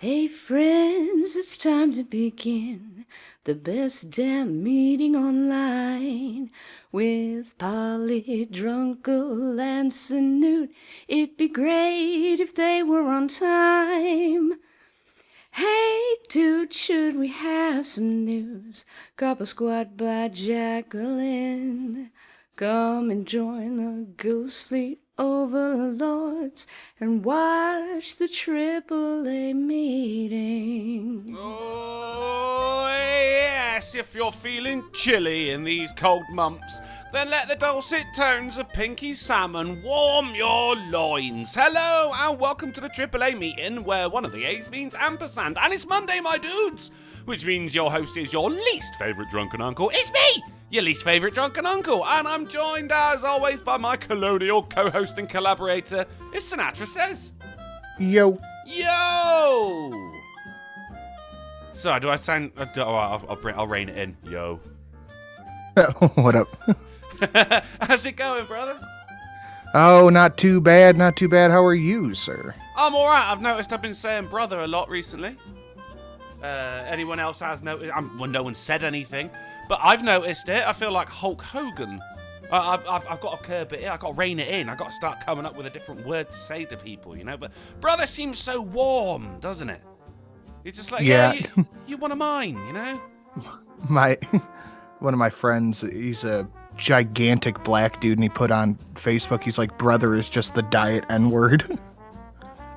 Hey friends, it's time to begin the best damn meeting online with Polly, Drunken, and Snoot. It'd be great if they were on time. Hey dude, should we have some news? Couple Squad by Jacqueline. Come and join the Goose Fleet overlords and watch the AAA meeting. Oh, yes, if you're feeling chilly in these cold months, then let the dulcet tones of Pinky Salmon warm your loins. Hello, and welcome to the AAA meeting, where one of the A's means ampersand, and it's Monday, my dudes, which means your host is your least favourite drunken uncle. It's me, your least favourite drunken uncle, and I'm joined, as always, by my colonial co-host and collaborator, as Sinatra says. Yo. Yo! So, do I sound... I'll rein it in. Yo. What up? How's it going, brother? Oh, not too bad, not too bad. How are you, sir? I'm alright. I've noticed I've been saying brother a lot recently. Anyone else has noticed? Well, no one said anything, but I've noticed it. I feel like Hulk Hogan. I've got to curb it here. I've got to rein it in. I've got to start coming up with a different word to say to people, you know? But brother seems so warm, doesn't it? You're just like, yeah, you one of mine, you know? One of my friends, he's a gigantic black dude, and he put on Facebook, he's like, brother is just the diet N-word.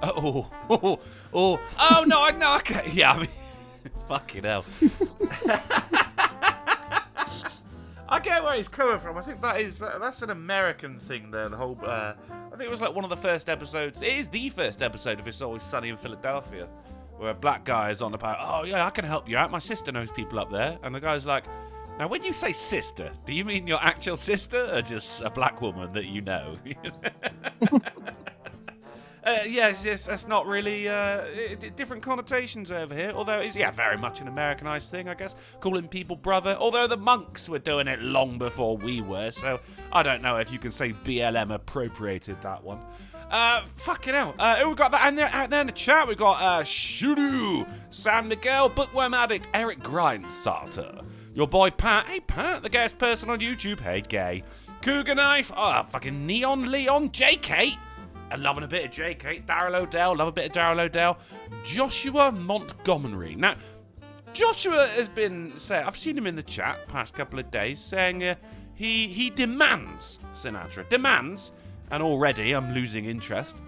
Oh, no, okay. Yeah, I mean, fucking hell. I get where he's coming from. I think that's an American thing there, the whole, I think it was like one of the first episodes, it is the first episode of It's Always Sunny in Philadelphia, where a black guy is on about, oh yeah, I can help you out, my sister knows people up there, and the guy's like, now when you say sister, do you mean your actual sister, or just a black woman that you know? Yes, that's not really different connotations over here, although it's, very much an Americanized thing, I guess, calling people brother, although the monks were doing it long before we were, so I don't know if you can say BLM appropriated that one. Fucking hell. We've got that out there in the chat. We've got Shudu, San Miguel, Bookworm Addict, Eric Grindsalter, your boy Pat. Hey Pat, the gayest person on YouTube. Hey gay. Cougar Knife, fucking Neon Leon, JK. I'm loving a bit of JK. Daryl O'Dell, love a bit of Daryl O'Dell. Joshua Montgomery. Now, Joshua has been saying, I've seen him in the chat past couple of days, saying he demands, Sinatra, demands, and already I'm losing interest,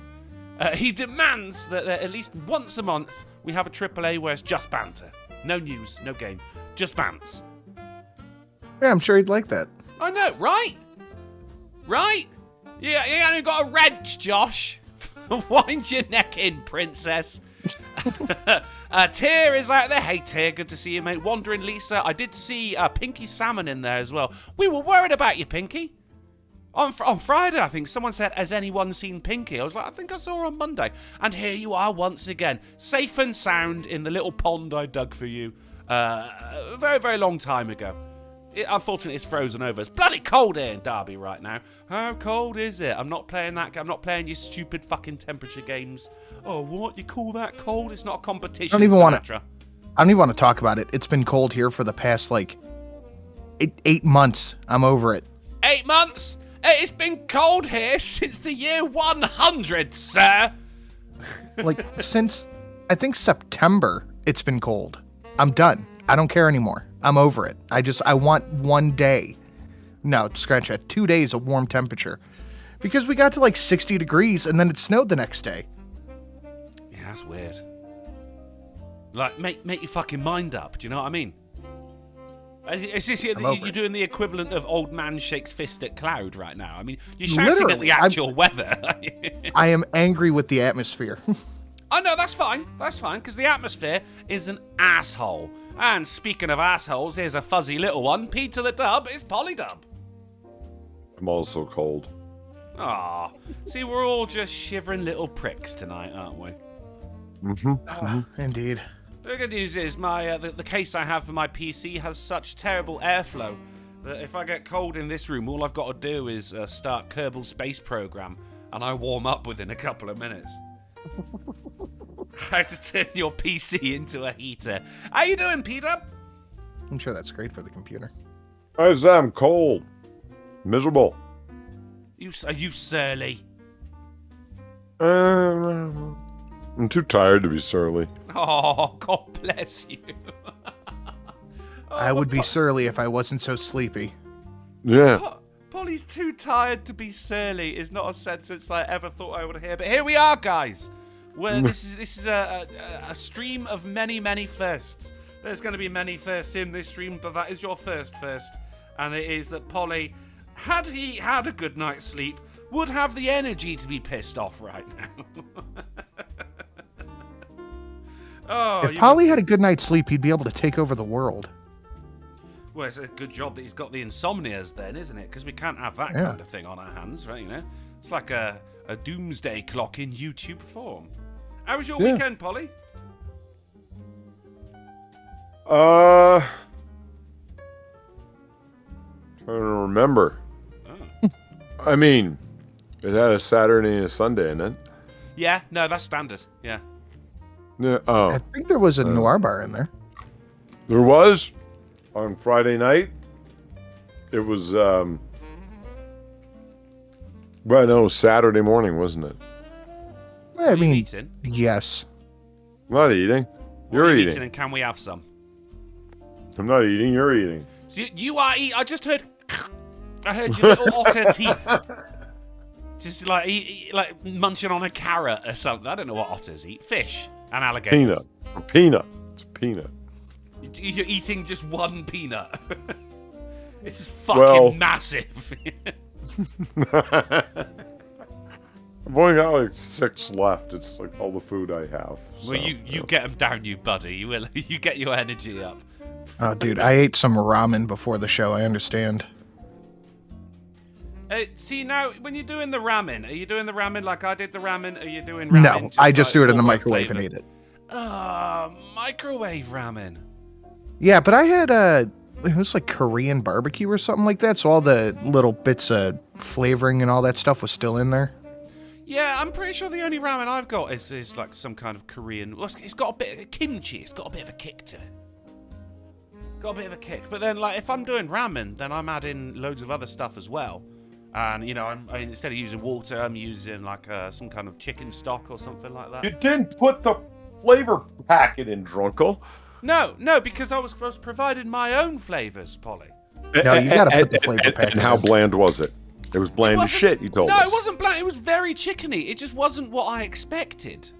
he demands that at least once a month we have a AAA where it's just banter. No news, no game, just bants. Yeah, I'm sure he'd like that. I know, right? Right? Yeah, you only got a wrench, Josh. Wind your neck in, princess. Tyr is out there. Hey, Tyr, good to see you, mate. Wandering Lisa. I did see Pinky Salmon in there as well. We were worried about you, Pinky. On Friday, I think, someone said, has anyone seen Pinky? I was like, I think I saw her on Monday. And here you are once again, safe and sound in the little pond I dug for you a very, very long time ago. Unfortunately, it's frozen over. It's bloody cold here in Derby right now. How cold is it? I'm not playing that. I'm not playing your stupid fucking temperature games. Oh, what? You call that cold? It's not a competition, I don't even want to talk about it. It's been cold here for the past, like, 8 months. I'm over it. 8 months? It's been cold here since the year 100, sir. Like, since, I think, September, it's been cold. I'm done. I don't care anymore. I'm over it. I want one day. No, scratch that. 2 days of warm temperature. Because we got to like 60 degrees and then it snowed the next day. Yeah, that's weird. Like, make your fucking mind up. Do you know what I mean? You're doing the equivalent of old man shakes fist at cloud right now. I mean, you're shouting Literally, at the actual weather. I am angry with the atmosphere. Oh, no, that's fine. That's fine, because the atmosphere is an asshole. And speaking of assholes, here's a fuzzy little one. Peter the Dub is Polydub. I'm also cold. Aw. See, we're all just shivering little pricks tonight, aren't we? Indeed. The good news is the case I have for my PC has such terrible airflow that if I get cold in this room, all I've got to do is start Kerbal Space Program, and I warm up within a couple of minutes. How to turn your PC into a heater. How you doing, Peter? I'm sure that's great for the computer. I'm cold. Miserable. Are you surly? I'm too tired to be surly. Oh, God bless you. I would be surly if I wasn't so sleepy. Yeah. Polly's too tired to be surly is not a sentence that I ever thought I would hear. But here we are, guys. This is a stream of many, many firsts. There's going to be many firsts in this stream, but that is your first. And it is that Polly, had he had a good night's sleep, would have the energy to be pissed off right now. If Polly had a good night's sleep, he'd be able to take over the world. Well, it's a good job that he's got the insomnias then, isn't it? Because we can't have that kind of thing on our hands, right? You know, it's like a doomsday clock in YouTube form. How was your weekend, Polly? Trying to remember. Oh. I mean, it had a Saturday and a Sunday in it. Yeah, no, that's standard. Yeah. Yeah. Oh. I think there was a noir bar in there. There was on Friday night. It was well, no, Saturday morning, wasn't it? I mean, eating? Yes. I'm not eating. You're eating. And can we have some? I'm not eating. You're eating. So you are eating. I just heard. I heard your little otter teeth. Just like like munching on a carrot or something. I don't know what otters eat. Fish and alligators. Peanut. It's a peanut. You're eating just one peanut. This is fucking massive. I've only got like 6 left. It's like all the food I have. So, well, you get them down, you buddy. You will. You get your energy up. Oh, dude, I ate some ramen before the show. I understand. See, now, when you're doing the ramen, are you doing the ramen like I did the ramen? Are you doing ramen? No, I just like threw it in the all microwave flavored? and ate it. Microwave ramen. Yeah, but I had it was like Korean barbecue or something like that. So all the little bits of flavoring and all that stuff was still in there. Yeah, I'm pretty sure the only ramen I've got is like some kind of Korean. Well, it's got a bit of kimchi. It's got a bit of a kick to it. Got a bit of a kick. But then, like, if I'm doing ramen, then I'm adding loads of other stuff as well. And, you know, I instead of using water, I'm using, like, some kind of chicken stock or something like that. You didn't put the flavor packet in, Drunkle. No, because I was provided my own flavors, Polly. No, you gotta put the flavor packet. And how bland was it? It was bland as shit, you told us. No, it wasn't bland. It was very chickeny. It just wasn't what I expected.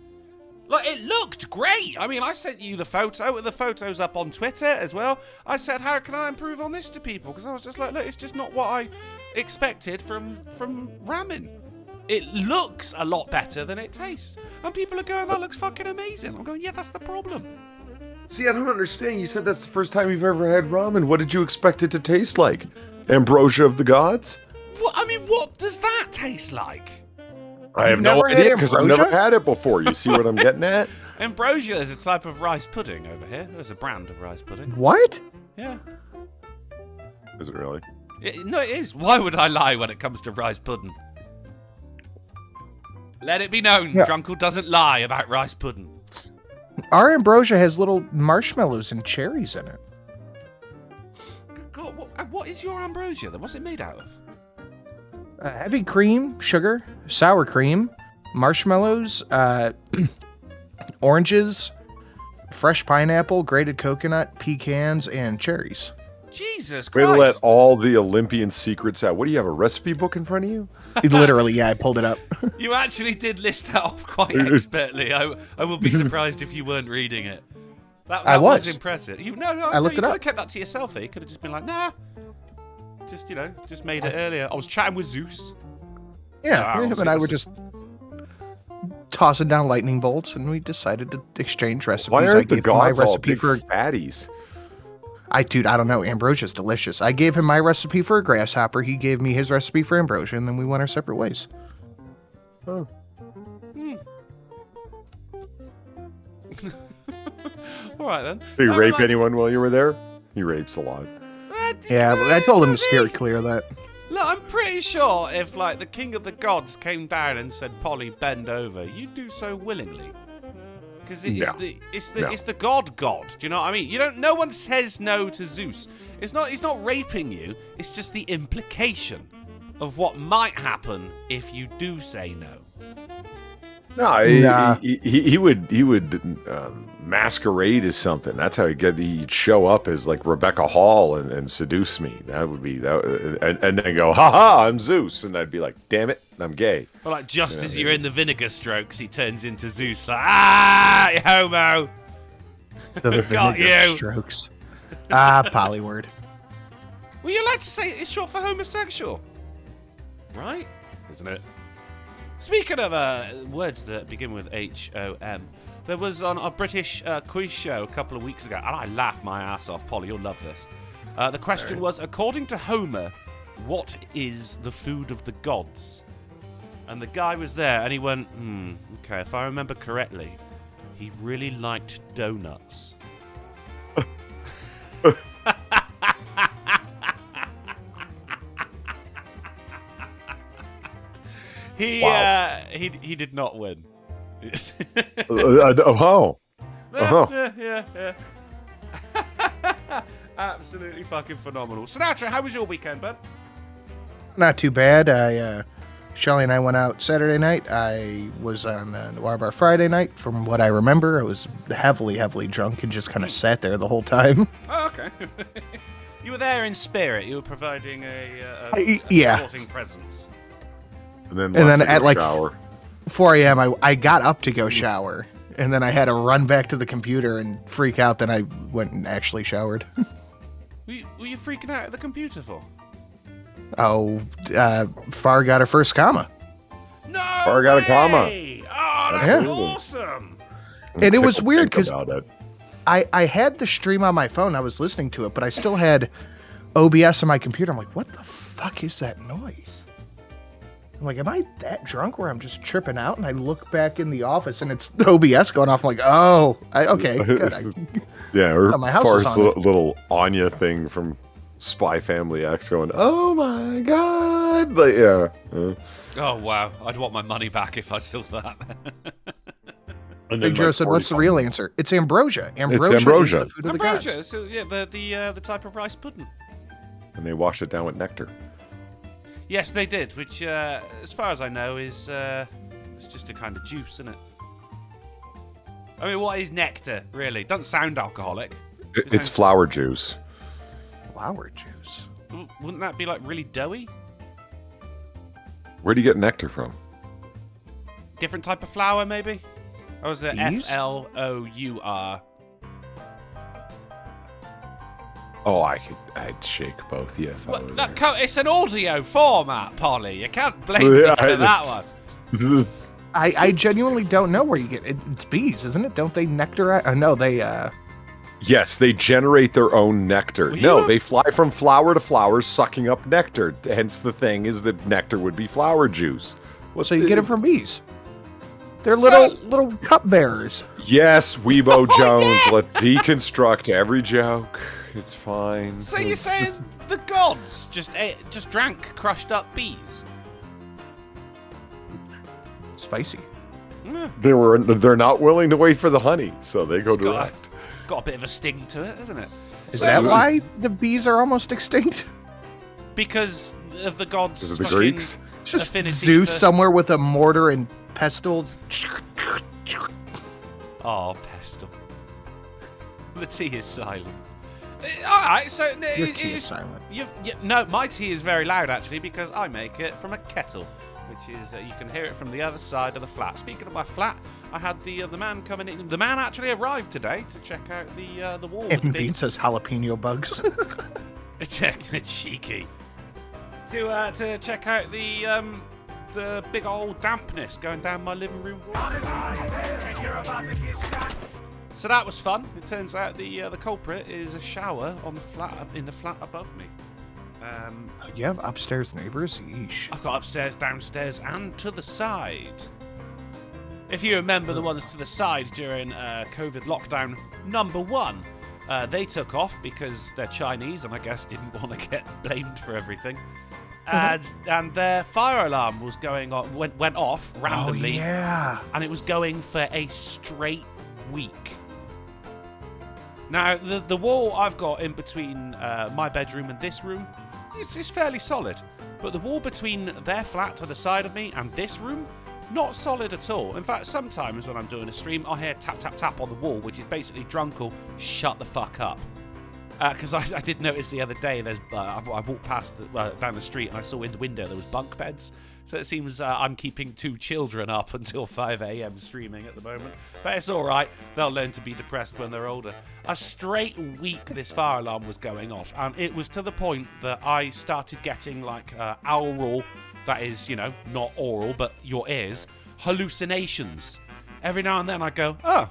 Like, it looked great. I mean, I sent you the photo with the photos up on Twitter as well. I said, how can I improve on this to people? Because I was just like, look, it's just not what I expected from ramen. It looks a lot better than it tastes. And people are going, that looks fucking amazing. I'm going, yeah, that's the problem. See, I don't understand. You said that's the first time you've ever had ramen. What did you expect it to taste like? Ambrosia of the gods? I mean, what does that taste like? I have no idea because I've never had it before. You see what I'm getting at? Ambrosia is a type of rice pudding over here. There's a brand of rice pudding. What? Yeah. Is it really? No, it is. Why would I lie when it comes to rice pudding? Let it be known, Drunkle doesn't lie about rice pudding. Our ambrosia has little marshmallows and cherries in it. God, what is your ambrosia then? What's it made out of? Heavy cream, sugar, sour cream, marshmallows, oranges, fresh pineapple, grated coconut, pecans, and cherries. Jesus Way Christ. to let all the Olympian secrets out. What do you have, a recipe book in front of you? Literally, yeah, I pulled it up. You actually did list that off quite expertly. I would be surprised if you weren't reading it. That was impressive. I looked it up. You could have kept that to yourself there. You could have just been like, nah. Just made it earlier. I was chatting with Zeus. Yeah, him and I were just tossing down lightning bolts, and we decided to exchange recipes. Why aren't the gods all big for fatties? I don't know. Ambrosia's delicious. I gave him my recipe for a grasshopper. He gave me his recipe for ambrosia, and then we went our separate ways. Oh. All right then. Did you rape anyone while you were there? He rapes a lot. Yeah, but I told him to steer clear of that. Look, I'm pretty sure if, like, the king of the gods came down and said, Polly, bend over, you'd do so willingly. Because Yeah. it's the god. Do you know what I mean? No one says no to Zeus. He's not raping you. It's just the implication of what might happen if you do say no. No, he would masquerade as something. That's how he'd show up as like Rebecca Hall and seduce me. That would be that, and then go, ha ha, I'm Zeus, and I'd be like, damn it, I'm gay. Well, like just as you're in the vinegar strokes, he turns into Zeus. Like, you homo. The Got vinegar you. strokes. Polyword. Well, you're allowed to say it's short for homosexual, right? Isn't it? Speaking of words that begin with H-O-M, there was on a British quiz show a couple of weeks ago, and I laughed my ass off. Polly, you'll love this. The question was, according to Homer, what is the food of the gods? And the guy was there, and he went, okay, if I remember correctly, he really liked donuts. He did not win. Oh. Yeah. Absolutely fucking phenomenal. Sinatra, how was your weekend, bud? Not too bad. Shelly and I went out Saturday night. I was on the Noir Bar Friday night. From what I remember, I was heavily drunk and just kind of sat there the whole time. Oh, okay. You were there in spirit. You were providing a supporting presence. And then at like shower. 4 a.m., I got up to go shower. And then I had to run back to the computer and freak out. Then I went and actually showered. Were you freaking out at the computer for? Far got her first comma. No Far got a comma. Oh, that's Absolutely. awesome. And it was Tickled weird pink 'cause about it. I had the stream on my phone. I was listening to it, but I still had OBS on my computer. I'm like, what the fuck is that noise? I'm like, am I that drunk where I'm just tripping out? And I look back in the office and it's OBS going off. I'm like, okay, good. Yeah, or my house is Far's on it. little Anya thing from Spy Family X going, oh my god. But yeah. Oh, wow. I'd want my money back if I saw that. And Big Joe said, what's the real answer? It's ambrosia. Ambrosia. ambrosia. Is the food of the gods. Ambrosia. So, yeah, the type of rice pudding. And they wash it down with nectar. Yes, they did, which, as far as I know, is it's just a kind of juice, isn't it? I mean, what is nectar, really? Doesn't sound alcoholic. It's flower juice. Flower juice. Wouldn't that be, like, really doughy? Where do you get nectar from? Different type of flour, maybe? Or is it Bees? Flour? Oh, I'd shake both. Yeah. if I Well, were look, there. it's an audio format, Polly. You can't blame me for that one. I genuinely don't know where you get it. It's bees, isn't it? Don't they nectar? No, they. Yes, they generate their own nectar. Well, No, you- they fly from flower to flower, sucking up nectar. Hence, the thing is that nectar would be flower juice. So you get it from bees. They're So- little cup bearers. Yes, Weebo Jones. yeah! Let's deconstruct every joke. It's fine. So you're It's saying just- the gods just drank crushed up bees? Spicy. they're not willing to wait for the honey, so they go It's got a- direct. Got a bit of a sting to it, hasn't it? Is So- that why the bees are almost extinct? Because of the gods' Is it the fucking Greeks? It's just affinity Zeus for- somewhere with a mortar and pestle. Oh, pestle. The tea is silent. All right, so Your tea is silent. no, my tea is very loud actually because I make it from a kettle, which is you can hear it from the other side of the flat. Speaking of my flat, I had the man coming in. The man actually arrived today to check out the wall. with the And big- Bean says jalapeno bugs. cheeky. To check out the big old dampness going down my living room wall. So that was fun. It turns out the culprit is a shower on the flat in the flat above me. You have upstairs neighbors? Yeesh. I've got upstairs, downstairs, and to the side. If you remember the ones to the side during COVID lockdown number 1, they took off because they're Chinese and I guess didn't want to get blamed for everything. And their fire alarm was going on, went off randomly, Oh, yeah. and it was going for a straight week. Now, the wall I've got in between my bedroom and this room is fairly solid. But the wall between their flat to the side of me and this room, not solid at all. In fact, sometimes when I'm doing a stream, I'll hear tap, tap, tap on the wall, which is basically Drunken, shut the fuck up. Because I did notice the other day, I walked past down the street and I saw in the window there was bunk beds. So it seems I'm keeping 2 children up until 5 a.m. streaming at the moment. But it's all right. They'll learn to be depressed when they're older. A straight week this fire alarm was going off. And it was to the point that I started getting like aural, that is, not oral, but your ears, hallucinations. Every now and then I go, oh,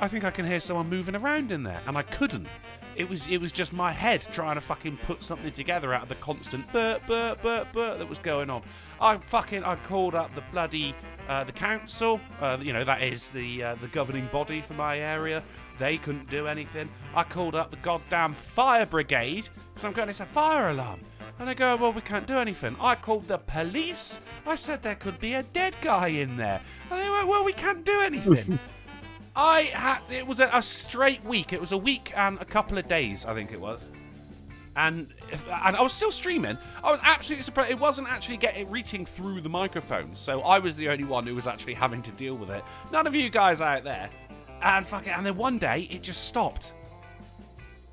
I think I can hear someone moving around in there. And I couldn't. It was just my head trying to fucking put something together out of the constant burp that was going on. I called up the bloody the council, that is the governing body for my area. They couldn't do anything. I called up the goddamn fire brigade because I'm going, it's a fire alarm. And they go, well, we can't do anything. I called the police. I said there could be a dead guy in there. And they went, well, we can't do anything. It was a straight week. It was a week and a couple of days, I think it was. And I was still streaming. I was absolutely surprised. It wasn't actually reaching through the microphone. So I was the only one who was actually having to deal with it. None of you guys out there. And and then one day, it just stopped.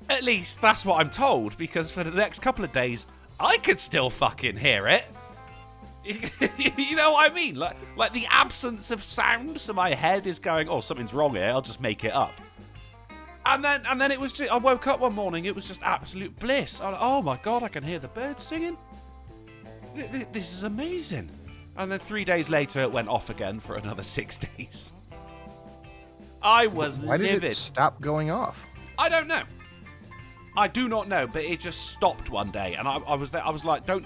At least, that's what I'm told. Because for the next couple of days, I could still fucking hear it. You know what I mean? Like the absence of sound, so my head is going, oh, something's wrong here, I'll just make it up. And then it was just, I woke up one morning, it was just absolute bliss. I was like, oh my god, I can hear the birds singing. This is amazing. And then 3 days later, it went off again for another 6 days. I was livid. Why did it stop going off? I don't know. I do not know, but it just stopped one day, and I was there. I was like, Don't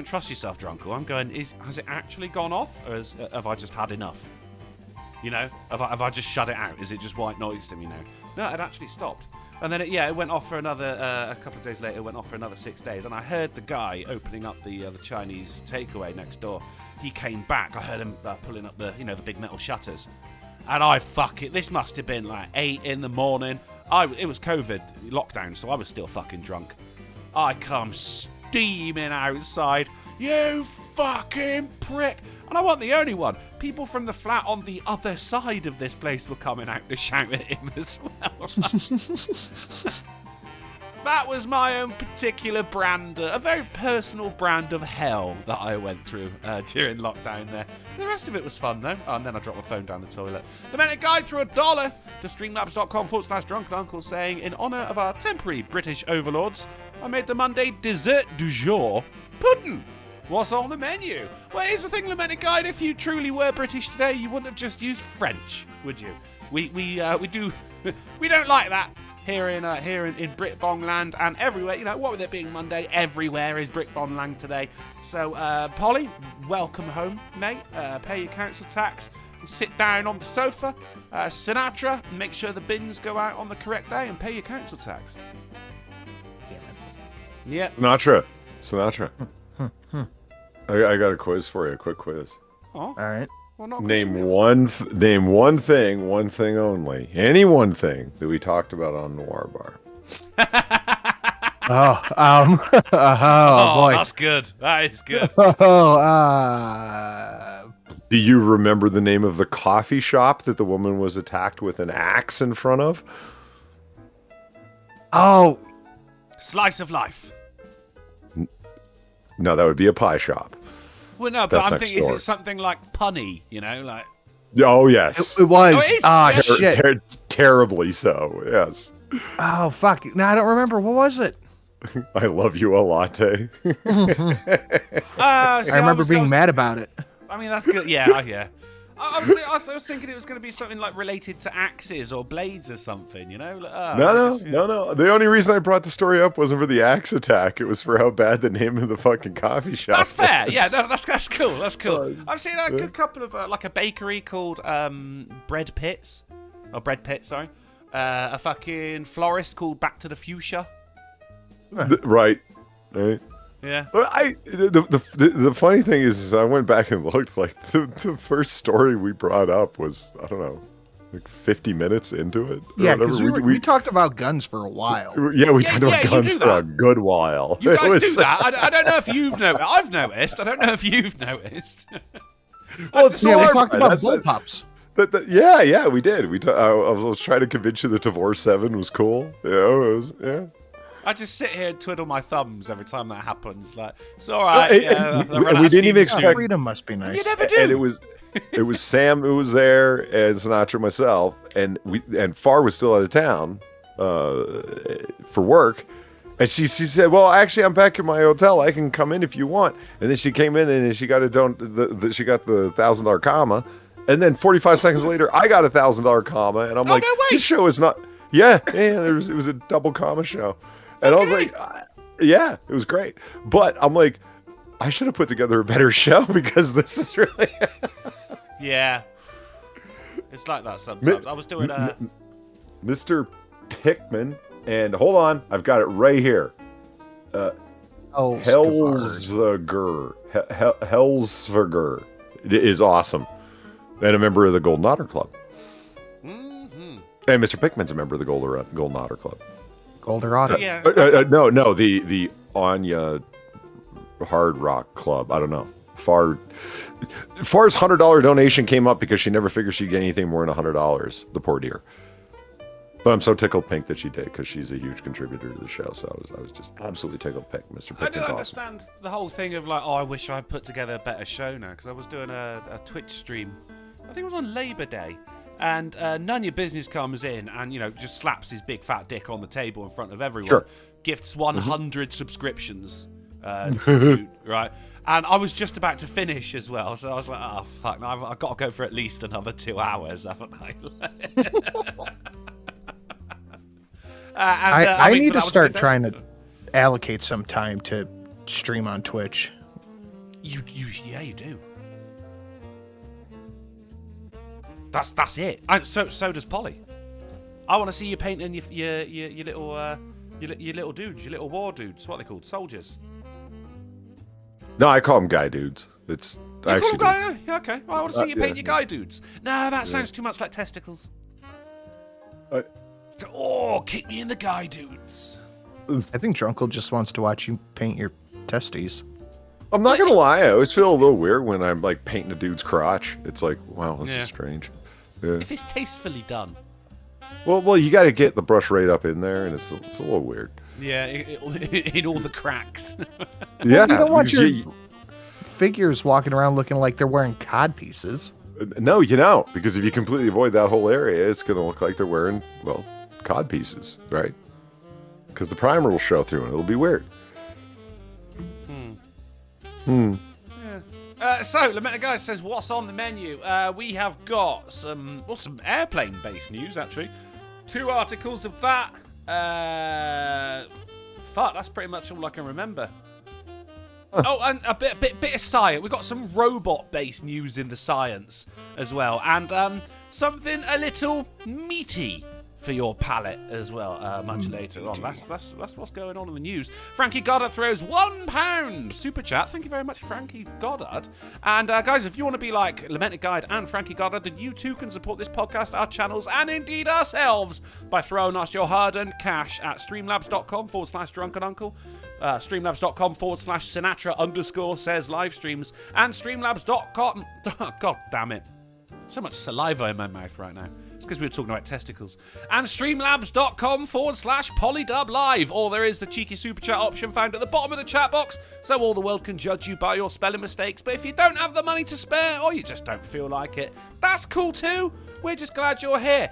trust yourself, Drunken. I'm going, has it actually gone off, or have I just had enough? Have I just shut it out? Is it just white noise to me now? No, it actually stopped. And then it went off for another, a couple of days later, it went off for another 6 days. And I heard the guy opening up the Chinese takeaway next door. He came back. I heard him pulling up the big metal shutters. And this must have been like 8 in the morning. It was COVID lockdown, so I was still fucking drunk. I come steaming outside. You fucking prick. And I wasn't the only one. People from the flat on the other side of this place were coming out to shout at him as well. That was my own particular brand, a very personal brand of hell that I went through during lockdown there. The rest of it was fun, though. Oh, and then I dropped my phone down the toilet. The Minute Guide threw $1 to streamlabs.com/drunken saying, in honour of our temporary British overlords, I made the Monday dessert du jour pudding. What's on the menu? Well, here's the thing, the Minute Guide. If you truly were British today, you wouldn't have just used French, would you? We don't like that. Here in Britbong land and everywhere, what with it being Monday, everywhere is Britbong land today. So, Polly, welcome home, mate. Pay your council tax and sit down on the sofa. Sinatra, make sure the bins go out on the correct day and pay your council tax. Yeah. Sinatra. I got a quiz for you, a quick quiz. Oh. All right. Well, not Name one thing only, any one thing that we talked about on Noir Bar. Oh boy. That's good. That is good. Do you remember the name of the coffee shop that the woman was attacked with an axe in front of? Oh. Slice of life. No, that would be a pie shop. Well, no, but I'm thinking, is it something like punny? Like. Oh yes, it was. Shit. Terribly so. Yes. Oh fuck! No, I don't remember. What was it? I love you a latte. I remember being mad about it. I mean, that's good. Yeah. I was thinking it was going to be something like related to axes or blades or something, No. The only reason I brought the story up wasn't for the axe attack. It was for how bad the name of the fucking coffee shop That's fair. was. Yeah, no, that's cool. That's cool. I've seen a couple of, like a bakery called Bread Pits. Sorry. A fucking florist called Back to the Fuchsia. Right. Yeah. But the funny thing is I went back and looked, like the first story we brought up was, I don't know, like 50 minutes into it. Yeah, because we talked about guns for a while. We talked about guns for a good while. You guys do that. I don't know if you've noticed. I've noticed. I don't know if you've noticed. Well, it's we talked about bullpups. Yeah, we did. I was trying to convince you that Tavor 7 was cool. I just sit here and twiddle my thumbs every time that happens. Like, it's all right. We didn't even expect. Freedom must be nice. You never do. And it was Sam who was there, and Sinatra, myself, and Far was still out of town for work. And she said, "Well, actually, I'm back in my hotel. I can come in if you want." And then she came in and she got the $1,000 comma. And then 45 seconds later, I got a $1,000 comma, and I'm like, no way. "This show is not." Yeah. It was a double comma show, and I was like, "Yeah, it was great." But I'm like, I should have put together a better show because this is really. Yeah, it's like that sometimes. I was doing Mr. Pickman, and hold on, I've got it right here. Helsverger is awesome, and a member of the Golden Otter Club. Mm-hmm. And Mr. Pickman's a member of the Golden Otter Club. Golden Otter. Yeah. No, the Anya Hard Rock Club. I don't know. Far's $100 donation came up because she never figured she'd get anything more than $100. The poor dear. But I'm so tickled pink that she did because she's a huge contributor to the show. So I was just absolutely tickled pink. Mr. Pickman's I don't awesome. understand the whole thing of like, I wish I'd put together a better show now, because I was doing a Twitch stream. I think it was on Labor Day. And none of your business comes in and, just slaps his big fat dick on the table in front of everyone. Sure. Gifts 100 subscriptions. Right? And I was just about to finish as well. So I was like, oh, fuck. Now I've got to go for at least another 2 hours, haven't I? I need to start trying to allocate some time to stream on Twitch. You do. That's it. So does Polly. I want to see you painting your little dudes, your little war dudes. What are they called? Soldiers. No, I call them guy dudes. It's You actually call them guy? Yeah, okay. Well, I want to see you paint your guy dudes. No, that sounds too much like testicles. Kick me in the guy dudes. I think Drunken just wants to watch you paint your testes. I'm not gonna lie, I always feel a little weird when I'm like painting a dude's crotch. It's like, wow, this is strange. Yeah. If it's tastefully done. Well, you got to get the brush right up in there, and it's a little weird. Yeah, in all the cracks. Yeah, you don't want your figures walking around looking like they're wearing cod pieces. No, because if you completely avoid that whole area, it's gonna look like they're wearing cod pieces, right? Because the primer will show through, and it'll be weird. So, Lamenta Guy says, what's on the menu? We have got some airplane-based news, actually. 2 articles of that. That's pretty much all I can remember. Oh, and a bit of science. We've got some robot-based news in the science as well. And something a little meaty for your palate as well, much later on. That's what's going on in the news. Frankie Goddard throws £1 super chat. Thank you very much, Frankie Goddard. And guys, if you want to be like Lamented Guide and Frankie Goddard, then you too can support this podcast, our channels, and indeed ourselves by throwing us your hard-earned cash at streamlabs.com/drunkenuncle. Streamlabs.com/Sinatra_says live streams, and streamlabs.com. God damn it. So much saliva in my mouth right now. It's because we were talking about testicles. And streamlabs.com/polydublive. Or there is the cheeky super chat option found at the bottom of the chat box, so all the world can judge you by your spelling mistakes. But if you don't have the money to spare, or you just don't feel like it, that's cool too. We're just glad you're here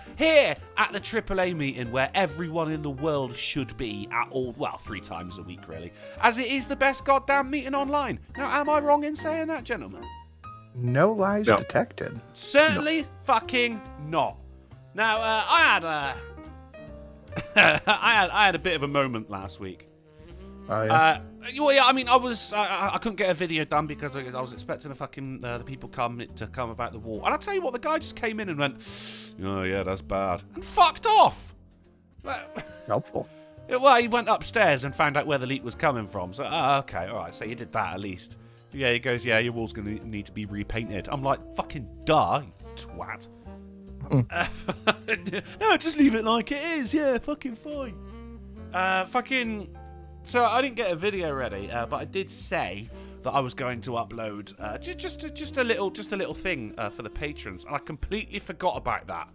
at the AAA meeting where everyone in the world should be at all, 3 times a week really, as it is the best goddamn meeting online. Now, am I wrong in saying that, gentlemen? No lies detected. Certainly fucking not. Now, I had a bit of a moment last week. Oh yeah. I couldn't get a video done because I was expecting the people to come about the wall. And I'll tell you what, the guy just came in and went, "Oh yeah, that's bad," and fucked off. Helpful. Well, he went upstairs and found out where the leak was coming from. So, okay, all right. So you did that at least. Yeah, he goes, "Yeah, your wall's gonna need to be repainted." I'm like, "Fucking duh, you twat." No, just leave it like it is. Yeah, fucking fine. So I didn't get a video ready, but I did say that I was going to upload just a little thing for the patrons, and I completely forgot about that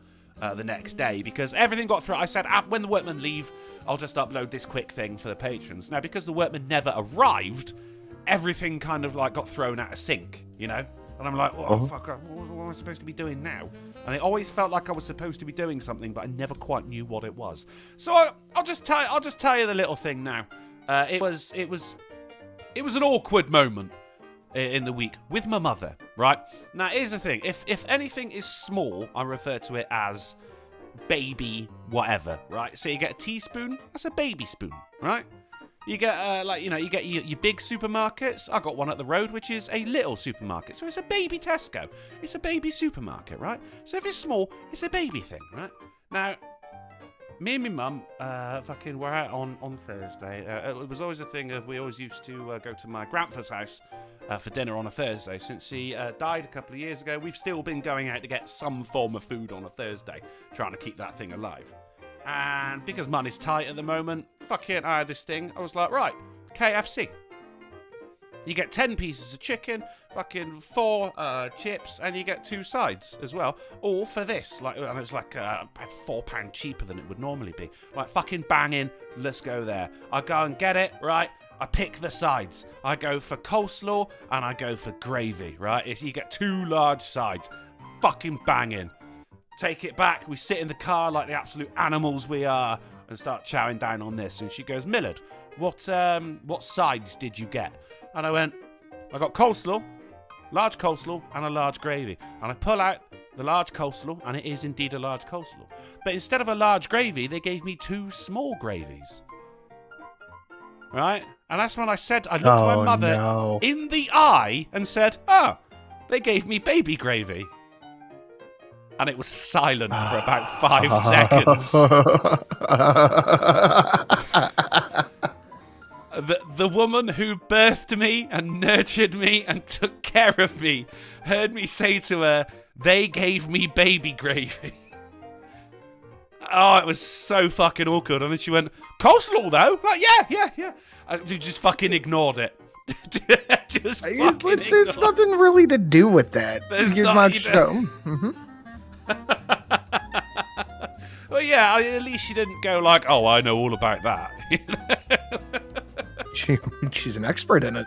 the next day because everything got through. I said when the workmen leave, I'll just upload this quick thing for the patrons. Now, because the workmen never arrived, everything kind of like got thrown out of sync, you know. And I'm like, oh, fuck, what am I supposed to be doing now? And it always felt like I was supposed to be doing something, but I never quite knew what it was. So I'll just tell you the little thing now. It was an awkward moment in the week with my mother, right? Now, here's the thing. If anything is small, I refer to it as baby whatever, right? So you get a teaspoon, that's a baby spoon, right? You get, you get your big supermarkets. I got one at the road, which is a little supermarket. So it's a baby Tesco. It's a baby supermarket, right? So if it's small, it's a baby thing, right? Now, me and my mum were out on Thursday. It was always a thing of we always used to go to my grandpa's house for dinner on a Thursday. Since he died a couple of years ago, we've still been going out to get some form of food on a Thursday, trying to keep that thing alive. And because money's tight at the moment, I had this thing. I was like, right, KFC. You get 10 pieces of chicken, 4 chips, and you get 2 sides as well. All for this. And it's like about £4 cheaper than it would normally be. Like, fucking banging, let's go there. I go and get it, right? I pick the sides. I go for coleslaw, and I go for gravy, right? You get 2 large sides. Fucking banging. Take it back. We sit in the car like the absolute animals we are and start chowing down on this. And she goes, Millard, what sides did you get? And I went, I got coleslaw, large coleslaw, and a large gravy. And I pull out the large coleslaw, and it is indeed a large coleslaw. But instead of a large gravy, they gave me 2 small gravies. Right? And that's when I looked my mother in the eye and said, they gave me baby gravy. And it was silent for about 5 seconds. The woman who birthed me and nurtured me and took care of me heard me say to her, they gave me baby gravy. Oh, it was so fucking awkward. And then she went, coleslaw though? Like, yeah. You just fucking ignored it. There's nothing really to do with that. Well, yeah, at least she didn't go like, oh, I know all about that. She's an expert in it.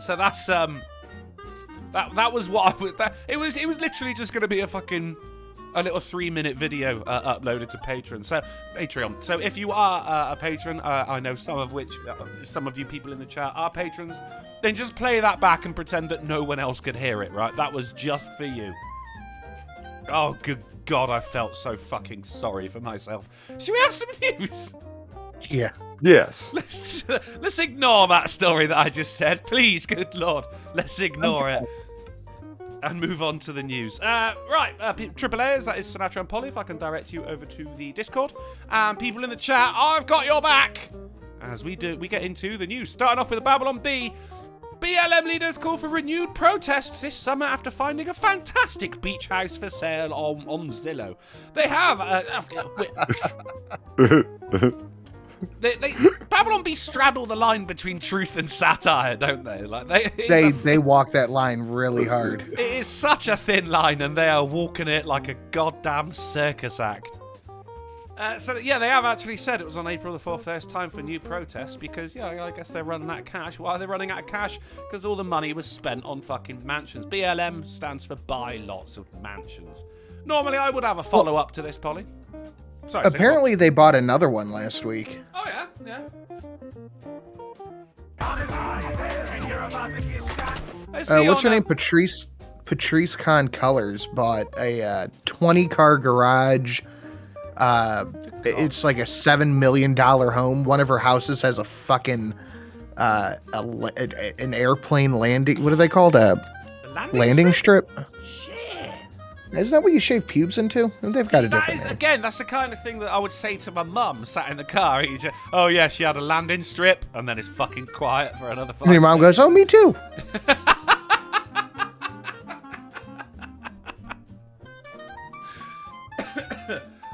So that's that was what I would. It was literally just going to be a little 3-minute video uploaded to Patreon. So if you are a patron, I know some of you people in the chat are patrons, then just play that back and pretend that no one else could hear it, right? That was just for you. Oh, good God, I felt so fucking sorry for myself. Should we have some news? Yeah. Yes. Let's ignore that story that I just said. Please, good Lord. Let's ignore it. And move on to the news. Right, AaA's, that is Sinatra and Polly, if I can direct you over to the Discord. And people in the chat, I've got your back! As we get into the news. Starting off with the Babylon B. BLM leaders call for renewed protests this summer after finding a fantastic beach house for sale on Zillow. They have... Babylon B straddle the line between truth and satire, don't they? Like they walk that line really hard. It is such a thin line, and they are walking it like a goddamn circus act. They have actually said it was on April the 4th. There's time for new protests because, I guess they're running out of cash. Why are they running out of cash? Because all the money was spent on fucking mansions. BLM stands for buy lots of mansions. Normally, I would have a follow-up to this, Polly. Sorry, apparently, they bought another one last week. Oh, yeah. What's her name? Patrice Con Colors bought a 20-car garage. It's like a $7 million home. One of her houses has a fucking an airplane landing. What are they called? A landing strip? Shit. Isn't that what you shave pubes into? They've got a different name. Again, that's the kind of thing that I would say to my mum sat in the car. Oh yeah, she had a landing strip, and then it's fucking quiet for another 5 And your mom goes, oh, me too.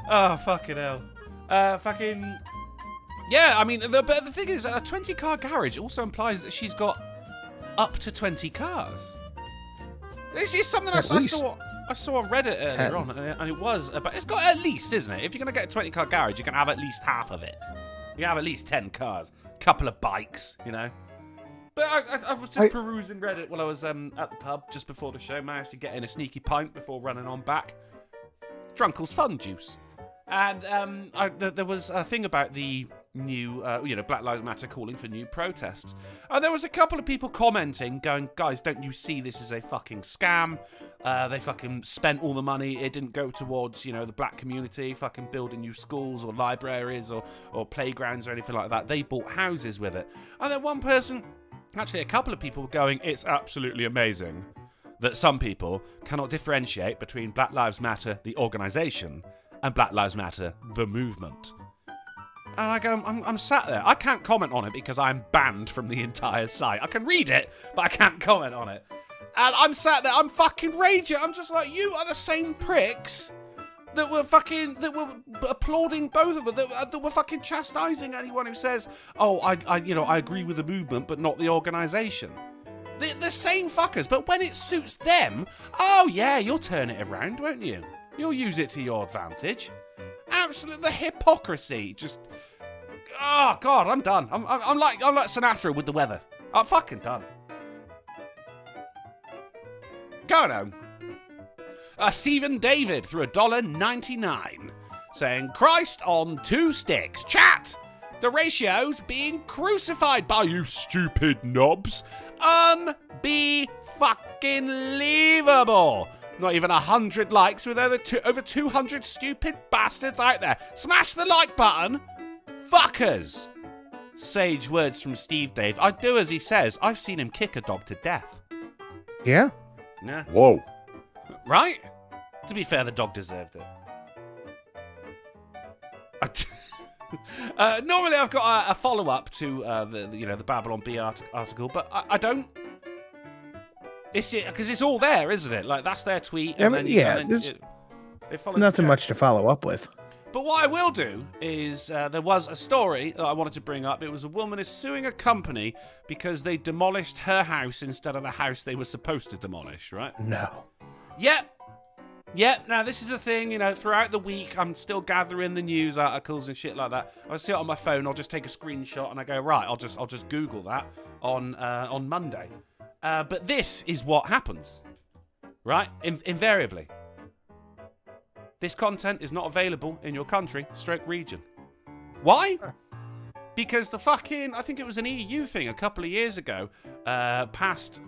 Oh, fucking hell. Yeah, I mean, but the thing is, a 20-car garage also implies that she's got up to 20 cars. This is something I saw on Reddit earlier on, and it was about. It's got at least, isn't it? If you're gonna get a 20-car garage, you can have at least half of it. You can have at least 10 cars, couple of bikes, you know. But I was just perusing Reddit while I was at the pub just before the show. Managed to get in a sneaky pint before running on back. Drunken's Fun Juice, and there was a thing about the new, Black Lives Matter calling for new protests. And there was a couple of people commenting, going, guys, don't you see this is a fucking scam? They fucking spent all the money. It didn't go towards, the black community, fucking building new schools or libraries or playgrounds or anything like that. They bought houses with it. And then one person, actually a couple of people, were going, it's absolutely amazing that some people cannot differentiate between Black Lives Matter, the organisation, and Black Lives Matter, the movement. And I go, I'm sat there. I can't comment on it because I'm banned from the entire site. I can read it, but I can't comment on it. And I'm sat there, I'm fucking raging. I'm just like, you are the same pricks that were applauding both of them, that were fucking chastising anyone who says, oh, I agree with the movement, but not the organisation. The same fuckers, but when it suits them, oh yeah, you'll turn it around, won't you? You'll use it to your advantage. Absolute the hypocrisy. Just, oh god, I'm done. I'm like Sinatra with the weather. I'm fucking done. Going home. Stephen David threw $1.99, saying, Christ on 2 sticks. Chat! The ratio's being crucified by you stupid knobs. Unbe-fucking-lievable. Not even 100 likes with over 200 stupid bastards out there. Smash the like button. Fuckers. Sage words from Steve Dave. I'd do as he says. I've seen him kick a dog to death. Yeah? Yeah. Whoa. Right? To be fair, the dog deserved it. Normally I've got a follow-up to the Babylon Bee article, but I don't. It's because it's all there, isn't it? Like, that's their tweet, and there's it follows nothing much to follow up with. But what I will do is, there was a story that I wanted to bring up. It was a woman is suing a company because they demolished her house instead of the house they were supposed to demolish, right? No. Yep, now this is a thing, throughout the week, I'm still gathering the news articles and shit like that. I see it on my phone, I'll just take a screenshot and I go, right, I'll just Google that on Monday. But this is what happens, right? Invariably. This content is not available in your country, / region. Why? Because the fucking, I think it was an EU thing a couple of years ago, passed,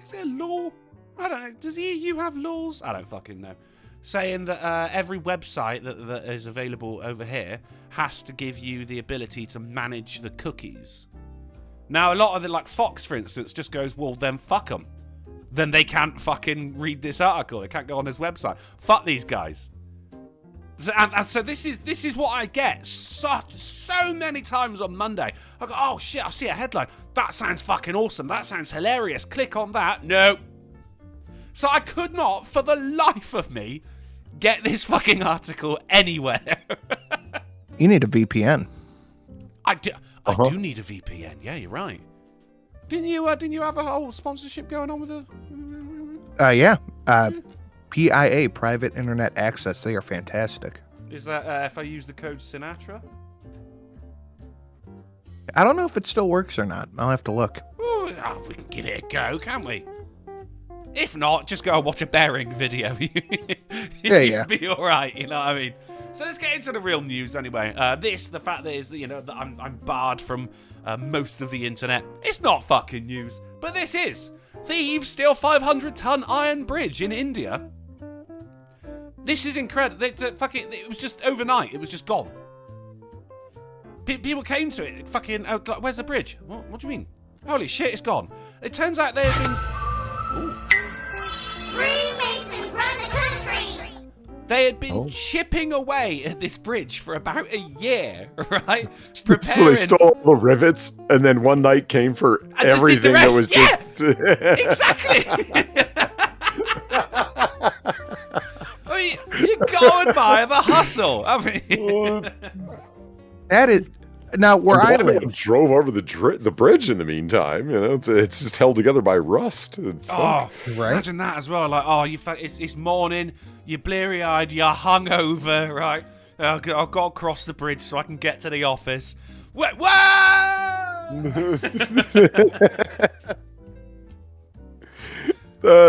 is there a law? I don't know, does the EU have laws? I don't fucking know. Saying that every website that is available over here has to give you the ability to manage the cookies. Now, a lot of like Fox, for instance, just goes, well, then fuck them. Then they can't fucking read this article. They can't go on his website. Fuck these guys. And so this is what I get so many times on Monday. I go, oh shit, I see a headline. That sounds fucking awesome. That sounds hilarious. Click on that. No. So I could not, for the life of me, get this fucking article anywhere. You need a VPN. I do need a VPN. Yeah, you're right. Didn't you have a whole sponsorship going on with it? Yeah. PIA, Private Internet Access. They are fantastic. Is that if I use the code Sinatra? I don't know if it still works or not. I'll have to look. Ooh, we can give it a go, can't we? If not, just go and watch a bearing video. You'll be all right, you know what I mean? So let's get into the real news anyway. The fact that is that I'm barred from most of the internet. It's not fucking news, but this is. Thieves steal 500-ton iron bridge in India. This is incredible. It was just overnight. It was just gone. People came to it. Fucking, where's the bridge? What do you mean? Holy shit, it's gone. It turns out there had been. Ooh. Freemasons run the country! They had been chipping away at this bridge for about a year, right? So they stole all the rivets, and then one night came for everything that was just... Exactly! I mean, you got to admire the hustle. I mean, That is now where I live. Drove over the bridge in the meantime. You know, it's just held together by rust. And oh, Right. imagine that as well. Like, oh, it's morning, you're bleary-eyed, you're hungover, right? I've got to cross the bridge so I can get to the office. Whoa!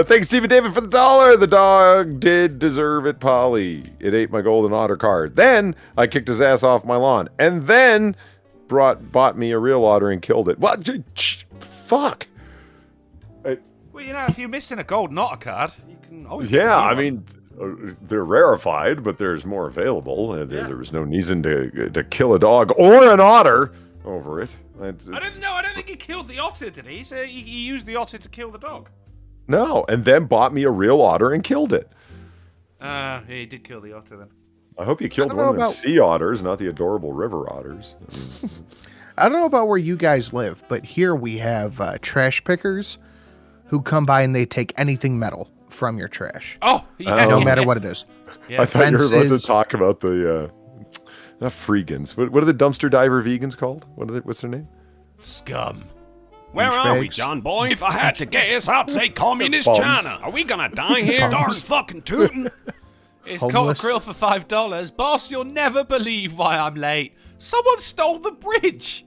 Thanks, Stephen David, for the $1. The dog did deserve it, Polly. It ate my golden otter card. Then I kicked his ass off my lawn, and then bought me a real otter and killed it. What? Fuck. Well, you know, if you're missing a golden otter card, you can always. Yeah, I mean, they're rarefied, but there's more available. There was no reason to kill a dog or an otter over it. I don't think he killed the otter, did he? So he used the otter to kill the dog. No, and then bought me a real otter and killed it. Yeah, he did kill the otter then. I hope you killed one of them sea otters, not the adorable river otters. I don't know about where you guys live, but here we have trash pickers who come by and they take anything metal from your trash. Oh, yeah. No matter what it is. Yeah. I thought you were about to Fences. talk about the not freegans. What are the dumpster diver vegans called? What's their name? Scum. Where are we, John boy? If I had to guess, I'd say communist Bums. China. Are we gonna die here? Darn fucking tootin'. It's Homeless. Kikle for $5. Boss, you'll never believe why I'm late. Someone stole the bridge.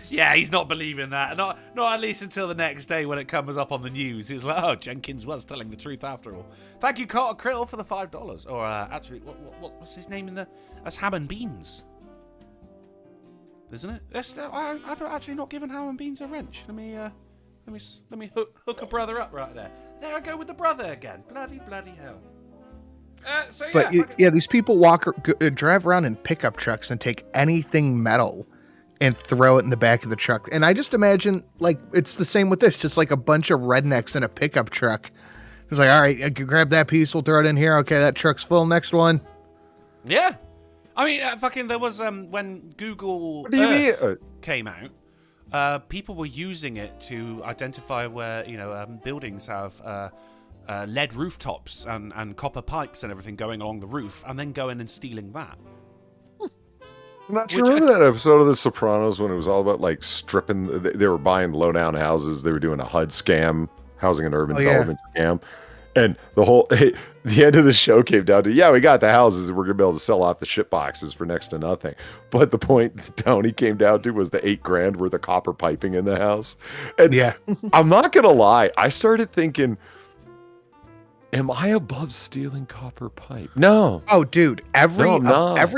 Yeah, he's not believing that. Not at least until the next day when it comes up on the news. He's like, oh, Jenkins was telling the truth after all. Thank you, Kikle, for the $5. Or actually, what's his name in the? That's Ham and Beans. Isn't it? I've actually not given Ham and Beans a wrench. Let me hook a brother up right there. There I go with the brother again. Bloody hell. But these people drive around in pickup trucks and take anything metal and throw it in the back of the truck. And I just imagine, like, it's the same with this, just like a bunch of rednecks in a pickup truck. It's like, all right, I can grab that piece, we'll throw it in here. Okay, that truck's full. Next one. Yeah. I mean, there was, when Google What do you mean? Earth came out, people were using it to identify where, buildings have lead rooftops and copper pipes and everything going along the roof, and then going and stealing that. I'm not sure. Remember that episode of The Sopranos when it was all about like stripping? They were buying low down houses. They were doing a HUD scam, housing and urban development scam, and the end of the show came down to we got the houses. We're gonna be able to sell off the shit boxes for next to nothing. But the point that Tony came down to was the $8,000 worth of copper piping in the house. And I'm not gonna lie, I started thinking, am I above stealing copper pipe? No. Oh, dude, every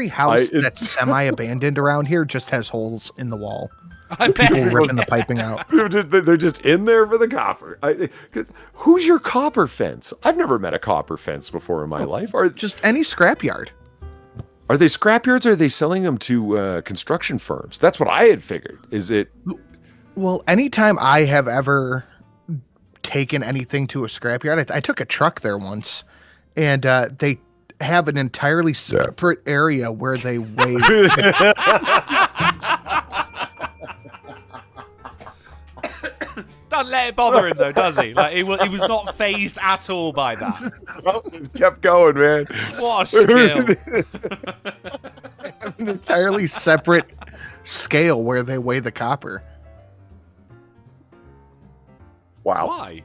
house that's that's semi-abandoned around here just has holes in the wall. I bet. People ripping the piping out. They're just in there for the copper. Who's your copper fence? I've never met a copper fence before in my life. Or Just any scrapyard. are they scrapyards or are they selling them to construction firms? That's what I had figured. Is it? Well, anytime I have ever taken anything to a scrapyard, I took a truck there once, and they have an entirely separate area where they weigh. Don't let it bother him though, does he? Like he was not phased at all by that. Just kept going, man. What a skill! An entirely separate scale where they weigh the copper. Wow. Why?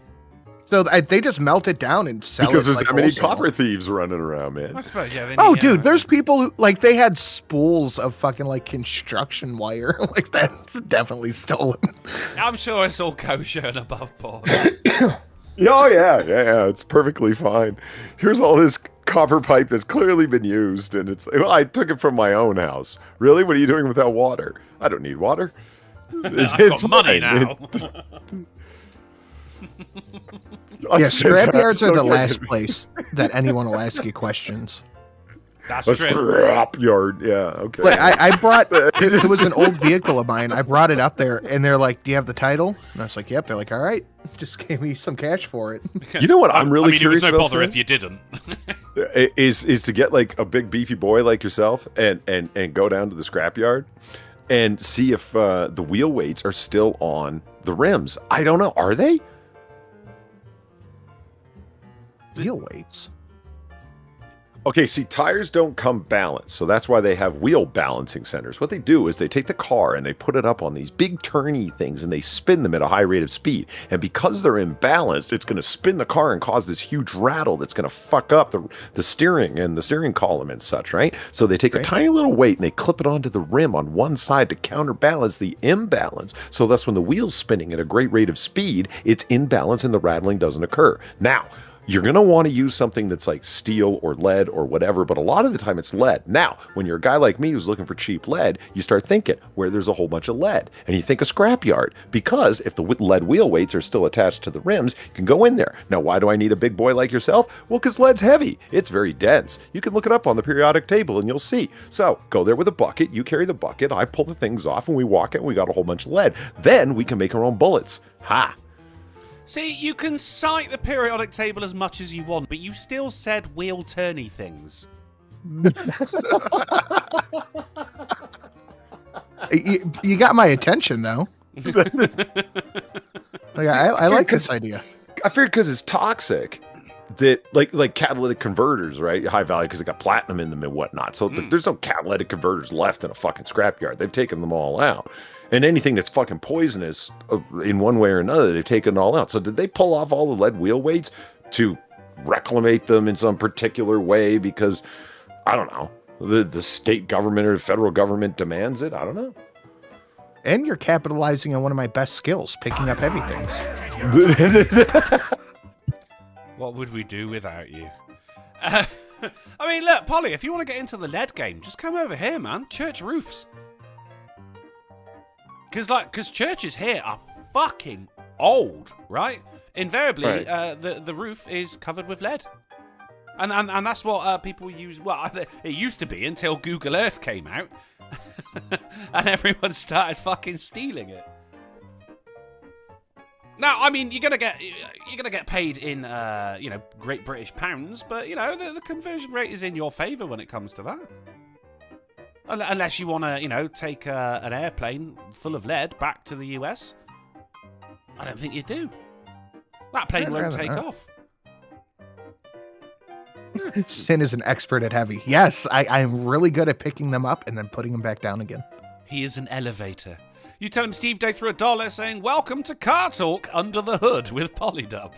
So they just melt it down and sell Because it. there's like that many wholesale. copper thieves running around, man. I suppose, yeah. Oh, dude, there's people who, like, they had spools of fucking, like, construction wire. Like, that's definitely stolen. I'm sure it's all kosher and above board. Oh, yeah. It's perfectly fine. Here's all this copper pipe that's clearly been used, and I took it from my own house. Really? What are you doing with that water? I don't need water. I've got money now. Scrapyards are the last place that anyone will ask you questions. That's A true. scrap yard. Yeah, okay. Like, I brought, it was an old vehicle of mine. I brought it up there, and they're like, do you have the title? And I was like, yep. They're like, all right. Just gave me some cash for it. You know what I'm really curious it was no about? bother if you didn't. Is to get like a big beefy boy like yourself and go down to the scrapyard and see if the wheel weights are still on the rims. I don't know. Are they? Wheel weights. Okay, see, tires don't come balanced, so that's why they have wheel balancing centers. What they do is they take the car and they put it up on these big turny things and they spin them at a high rate of speed. And because they're imbalanced, it's going to spin the car and cause this huge rattle that's going to fuck up the steering and the steering column and such, right? So they take a tiny little weight and they clip it onto the rim on one side to counterbalance the imbalance. So thus when the wheel's spinning at a great rate of speed, it's in balance and the rattling doesn't occur. Now, you're going to want to use something that's like steel or lead or whatever, but a lot of the time it's lead. Now, when you're a guy like me who's looking for cheap lead, you start thinking where there's a whole bunch of lead. And you think a scrapyard, because if the lead wheel weights are still attached to the rims, you can go in there. Now, why do I need a big boy like yourself? Well, because lead's heavy. It's very dense. You can look it up on the periodic table and you'll see. So go there with a bucket. You carry the bucket. I pull the things off and we walk it and we got a whole bunch of lead. Then we can make our own bullets. Ha! See, you can cite the periodic table as much as you want, but you still said wheel turny things. You got my attention, though. I like this idea. I figured because it's toxic that like catalytic converters, right? High value because they got platinum in them and whatnot. So there's no catalytic converters left in a fucking scrapyard. They've taken them all out. And anything that's fucking poisonous in one way or another, they've taken it all out. So did they pull off all the lead wheel weights to reclamate them in some particular way? Because, I don't know, the state government or the federal government demands it? I don't know. And you're capitalizing on one of my best skills, picking up heavy things. What would we do without you? I mean, look, Polly, if you want to get into the lead game, just come over here, man. Church roofs. Because churches here are fucking old, right? Invariably, right. The roof is covered with lead. And that's what people use. Well, it used to be until Google Earth came out. And everyone started fucking stealing it. Now, I mean, you're gonna get paid in Great British pounds, but the conversion rate is in your favour when it comes to that. Unless you want to, take an airplane full of lead back to the US. I don't think you do. That plane won't take off. Sin is an expert at heavy. Yes, I'm really good at picking them up and then putting them back down again. He is an elevator. You tell him Steve Day threw $1 saying, "Welcome to Car Talk Under the Hood with Polydub."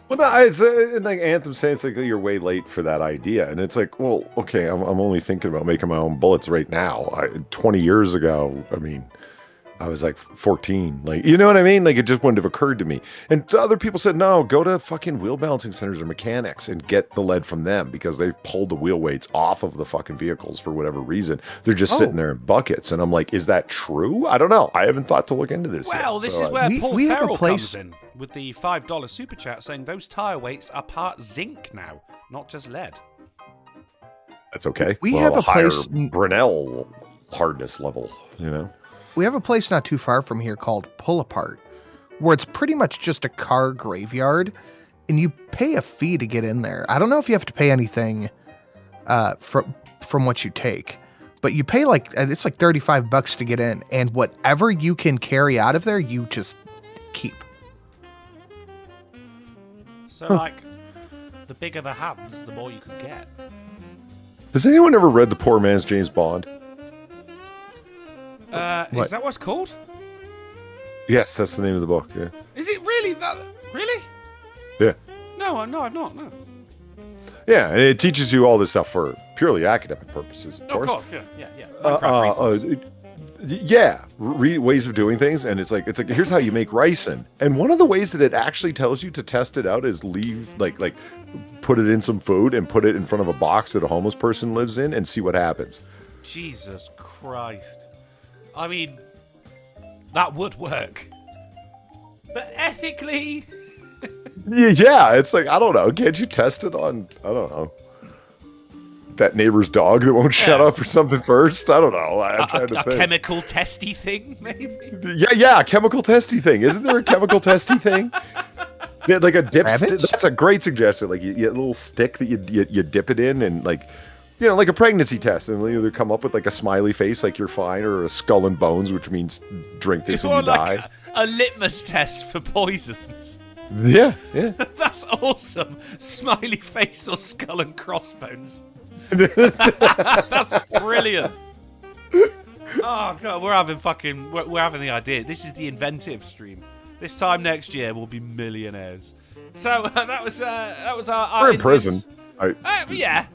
Well, no, it's like Anthem saying it's like you're way late for that idea, and it's like, well, okay, I'm only thinking about making my own bullets right now. 20 years ago, I mean, I was like 14, like, you know what I mean? Like, it just wouldn't have occurred to me. And other people said, no, go to fucking wheel balancing centers or mechanics and get the lead from them because they've pulled the wheel weights off of the fucking vehicles for whatever reason. They're just sitting there in buckets, and I'm like, is that true? I don't know. I haven't thought to look into this yet. Well, this is where Paul we have a Farrell place- comes in with the $5 super chat saying those tire weights are part zinc now, not just lead. That's okay. We Well, have a higher place- Brunel hardness level, We have a place not too far from here called Pull Apart, where it's pretty much just a car graveyard, and you pay a fee to get in there. I don't know if you have to pay anything from what you take, but you pay it's like $35 to get in, and whatever you can carry out of there, you just keep. So, the bigger the hands, the more you can get. Has anyone ever read The Poor Man's James Bond? Is that what's called? Yes, that's the name of the book, yeah. Is it really that? Really? Yeah. No, I've not. No. Yeah, and it teaches you all this stuff for purely academic purposes, of course. Of course, yeah. Minecraft ways of doing things, and it's like here's how you make ricin. And one of the ways that it actually tells you to test it out is leave like put it in some food and put it in front of a box that a homeless person lives in and see what happens. Jesus Christ. I mean, that would work. But ethically... Yeah, it's like, I don't know. Can't you test it on, I don't know, that neighbor's dog that won't shut up or something first? I don't know. I'm trying to think. A chemical testy thing, maybe? Yeah, a chemical testy thing. Isn't there a chemical testy thing? Yeah, like a dip stick. That's a great suggestion. Like you get a little stick that you dip it in and like a pregnancy test, and they'll either come up with like a smiley face, like you're fine, or a skull and bones, which means drink this and you die. A litmus test for poisons. Yeah. That That's awesome. Smiley face or skull and crossbones. That's brilliant. Oh god, we're having the idea. This is the inventive stream. This time next year we'll be millionaires. So that was our We're in prison. Yeah.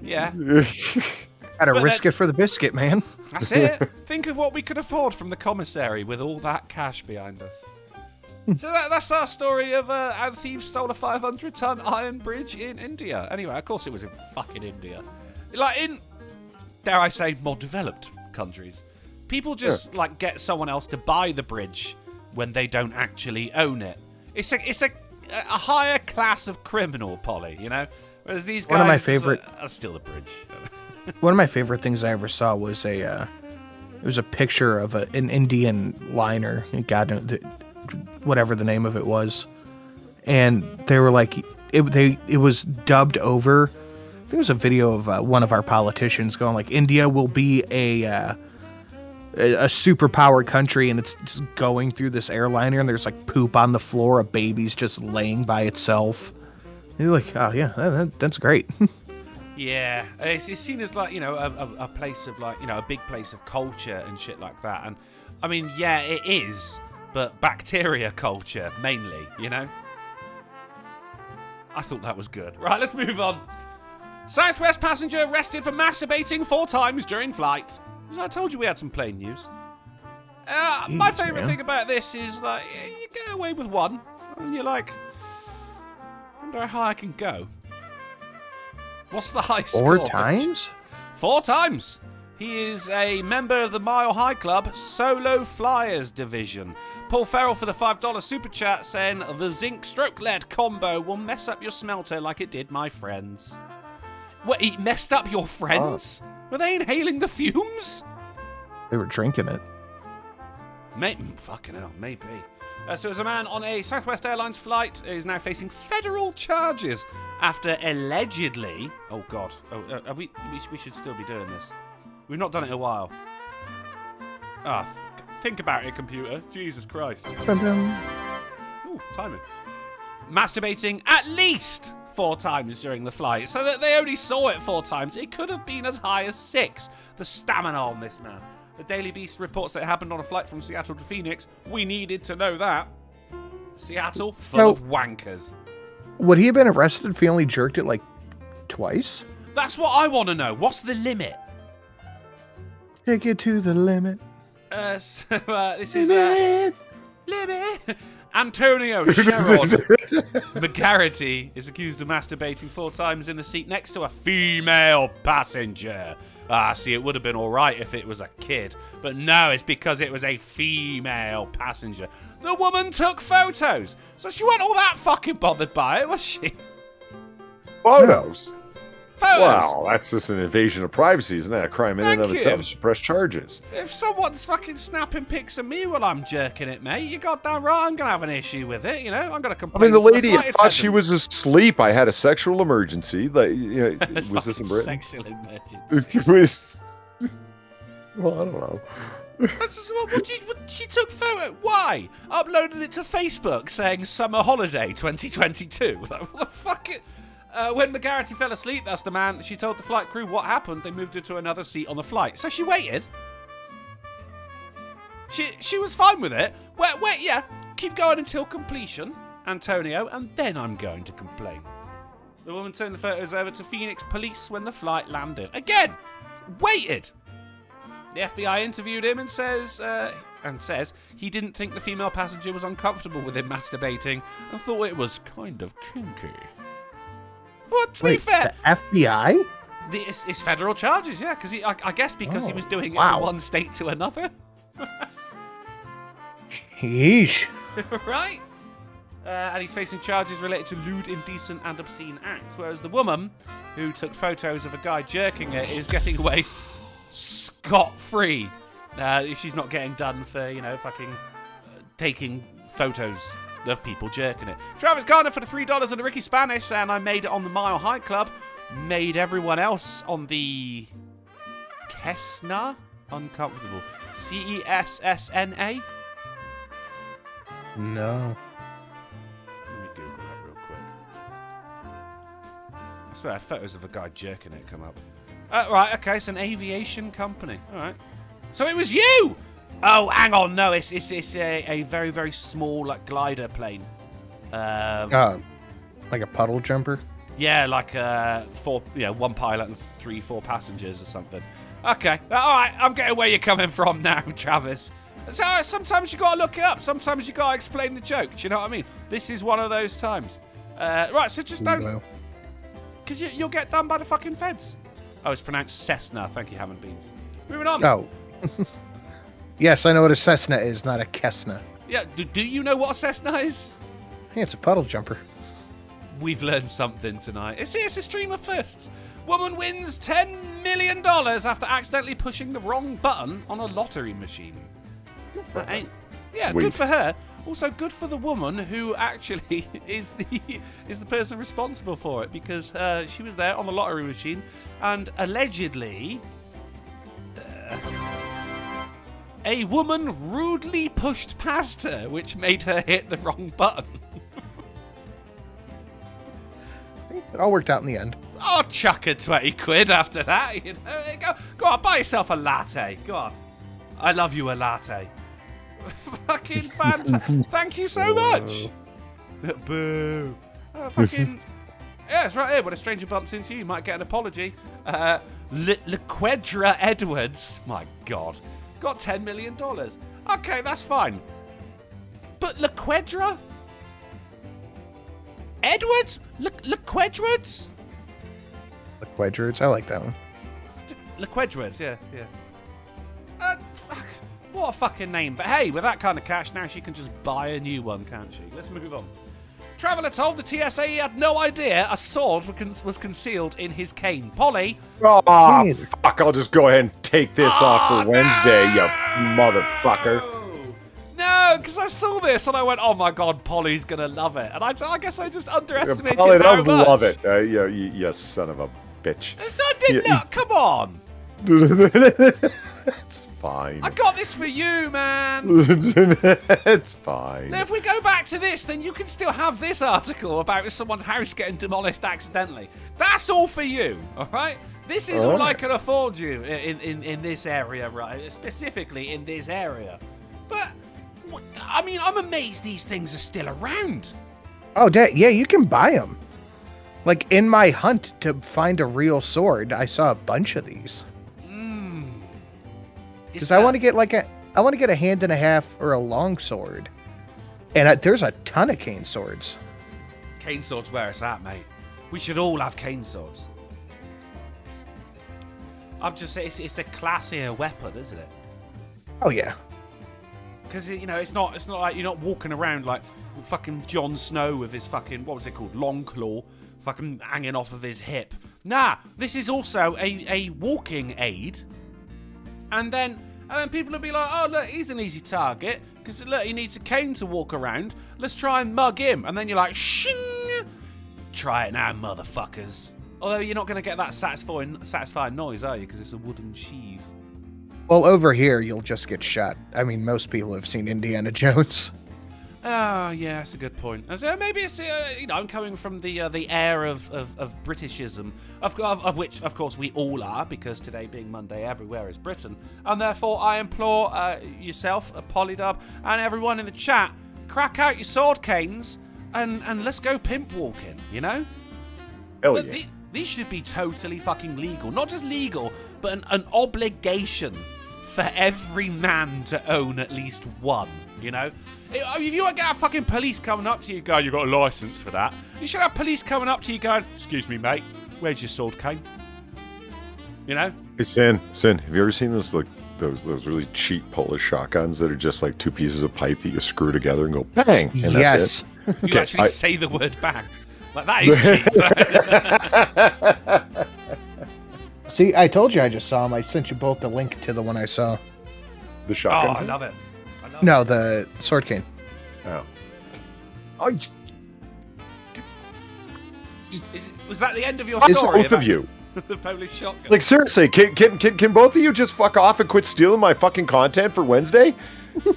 Gotta But risk it for the biscuit, man. That's it. Think of what we could afford from the commissary with all that cash behind us. So that's our story of how thieves stole a 500-ton iron bridge in India. Anyway, of course it was in fucking India. Like in, dare I say, more developed countries. People just like get someone else to buy the bridge when they don't actually own it. It's a higher class of criminal, Polly, you know? Whereas these guys One of my favorite are still the bridge. One of my favorite things I ever saw was it was a picture of an Indian liner, God knows, whatever the name of it was, and they were like, it was dubbed over. There was a video of one of our politicians going like, India will be a superpowered country, and it's just going through this airliner, and there's like poop on the floor, a baby's just laying by itself. And you're like, oh yeah, that's great. Yeah, it's seen as like, you know, a place of like, you know, a big place of culture and shit like that. And I mean, yeah, it is, but bacteria culture mainly, you know. I thought that was good. Right, let's move on. Southwest passenger arrested for masturbating 4 times during flight. As I told you, we had some plane news. My favourite thing about this is like, you get away with one, and you're like, I wonder how high I can go. What's the high score? 4 times? 4 times. He is a member of the Mile High Club Solo Flyers Division. Paul Farrell for the $5 super chat saying, the zinc stroke lead combo will mess up your smelter like it did my friends. What, it messed up your friends? Were they inhaling the fumes? They were drinking it. Fucking hell, maybe. So as a man on a Southwest Airlines flight is now facing federal charges after allegedly... Oh, God. We should still be doing this. We've not done it in a while. Think about it, computer. Jesus Christ. Ooh, timing. Masturbating at least 4 times during the flight, so that they only saw it 4 times. It could have been as high as 6. The stamina on this man. The Daily Beast reports that it happened on a flight from Seattle to Phoenix. We needed to know that. Seattle, full of wankers. Would he have been arrested if he only jerked it like twice? That's what I want to know. What's the limit? Take it to the limit. This is limit. Antonio Sherrod McGarity is accused of masturbating 4 times in the seat next to a female passenger. See, it would have been all right if it was a kid, but no, it's because it was a female passenger. The woman took photos, so she wasn't all that fucking bothered by it, was she? Photos? Photos. Wow, that's just an invasion of privacy, isn't that a crime in and of itself? Suppress charges. If someone's fucking snapping pics of me while I'm jerking it, mate, you goddamn right I'm gonna have an issue with it, you know? I'm gonna complain. I mean, the to lady flight thought she attendant. was aslead. I had a sexual emergency. Like, you know, was this in Britain? Sexual emergency. It was... Well, I don't know. That's just what she took photo. Why? Uploaded it to Facebook saying summer holiday 2022. Like, what the fuck? When McGarity fell asleep, that's the man. She told the flight crew what happened. They moved her to another seat on the flight. So she waited. She was fine with it. Wait, yeah. Keep going until completion, Antonio, and then I'm going to complain. The woman turned the photos over to Phoenix police when the flight landed. Again, waited. The FBI interviewed him and says he didn't think the female passenger was uncomfortable with him masturbating and thought it was kind of kinky. Well, to be fair, the FBI? It's federal charges, yeah, because I guess because he was doing it from one state to another. Yeesh. Right? And he's facing charges related to lewd, indecent, and obscene acts, whereas the woman who took photos of a guy jerking it is getting away scot-free. She's not getting done for, you know, fucking taking photos of people jerking it. Travis Garner for the $3 and the Ricky Spanish, and I made it on the Mile High Club. Made everyone else on the Cessna uncomfortable. Cessna? No. Let me Google that real quick. swear, photos of a guy jerking it come up. Right, okay, it's an aviation company. All right. So it was you! Oh, hang on, no, it's a very, very small, like, glider plane. Like a puddle jumper? Yeah, like one pilot and 3-4 passengers or something. Okay, all right, I'm getting where you're coming from now, Travis. So sometimes you gotta look it up. Sometimes you gotta explain the joke. Do you know what I mean? This is one of those times. Right, so just don't, because you'll get done by the fucking feds. Oh, it's pronounced Cessna. Thank you, Ham and Beans. Moving on. Oh. Yes, I know what a Cessna is, not a Kessna. Yeah, do you know what a Cessna is? Hey, it's a puddle jumper. We've learned something tonight. It's a stream of firsts. Woman wins $10 million after accidentally pushing the wrong button on a lottery machine. Good for her. Also, good for the woman who actually is the person responsible for it, because she was there on the lottery machine and allegedly a woman rudely pushed past her, which made her hit the wrong button. It all worked out in the end. Oh, chuck her 20 quid after that. You know? Go on, buy yourself a latte. Go on. I love you, a latte. Fucking fantastic. Thank you so much. Boo. Yeah, it's right here. When a stranger bumps into you, you might get an apology. Lequedra Edwards. My God. Got $10 million. Okay, that's fine. But Lequedra? Edwards? Lequedwards? Lequedwards? I like that one. Lequedwards, yeah. Fuck. What a fucking name. But hey, with that kind of cash, now she can just buy a new one, can't she? Let's move on. Traveller told the TSA he had no idea a sword was concealed in his cane. Polly. Oh, fuck. I'll just go ahead and take this off for Wednesday, you motherfucker. No, because I saw this and I went, oh my God, Polly's going to love it. And I guess I just underestimated Polly how does much. love it. You son of a bitch. I did not. Come on. It's fine. I got this for you, man. It's fine. Now, if we go back to this, then you can still have this article about someone's house getting demolished accidentally. That's all for you, all right? This is all I can afford you in this area, right? Specifically in this area. But, I mean, I'm amazed these things are still around. Oh, yeah, you can buy them. Like, in my hunt to find a real sword, I saw a bunch of these. Because I want to get a hand and a half or a long sword, and there's a ton of cane swords. Cane swords where it's at, mate. We should all have cane swords. I'm just saying, it's a classier weapon, isn't it? Oh yeah. Because it's not like you're not walking around like fucking Jon Snow with his fucking, what was it called, long claw, fucking hanging off of his hip. Nah, this is also a walking aid. And then people will be like, oh, look, he's an easy target. Because, look, he needs a cane to walk around. Let's try and mug him. And then you're like, shing! Try it now, motherfuckers. Although you're not going to get that satisfying noise, are you? Because it's a wooden sheave. Well, over here, you'll just get shot. I mean, most people have seen Indiana Jones. Oh, yeah, that's a good point. So maybe it's, I'm coming from the air of Britishism, of which, of course, we all are, because today being Monday, everywhere is Britain. And therefore, I implore yourself, Polydub, and everyone in the chat, crack out your sword canes and let's go pimp walking, you know? Hell yeah. These should be totally fucking legal. Not just legal, but an obligation for every man to own at least one, you know? If you want to get fucking police coming up to you going, you got a license for that, you should have police coming up to you going, excuse me, mate, where's your sword cane? You know? Hey, Sin, have you ever seen those really cheap Polish shotguns that are just like two pieces of pipe that you screw together and go bang? And yes. That's it? You actually say the word bang. Like, that is cheap. See, I told you I just saw them. I sent you both the link to the one I saw. The shotgun? Oh, I love it. No, the sword cane. Oh. Was that the end of your It's story? both of you. The Polish shotgun. Like, seriously, can both of you just fuck off and quit stealing my fucking content for Wednesday? Well,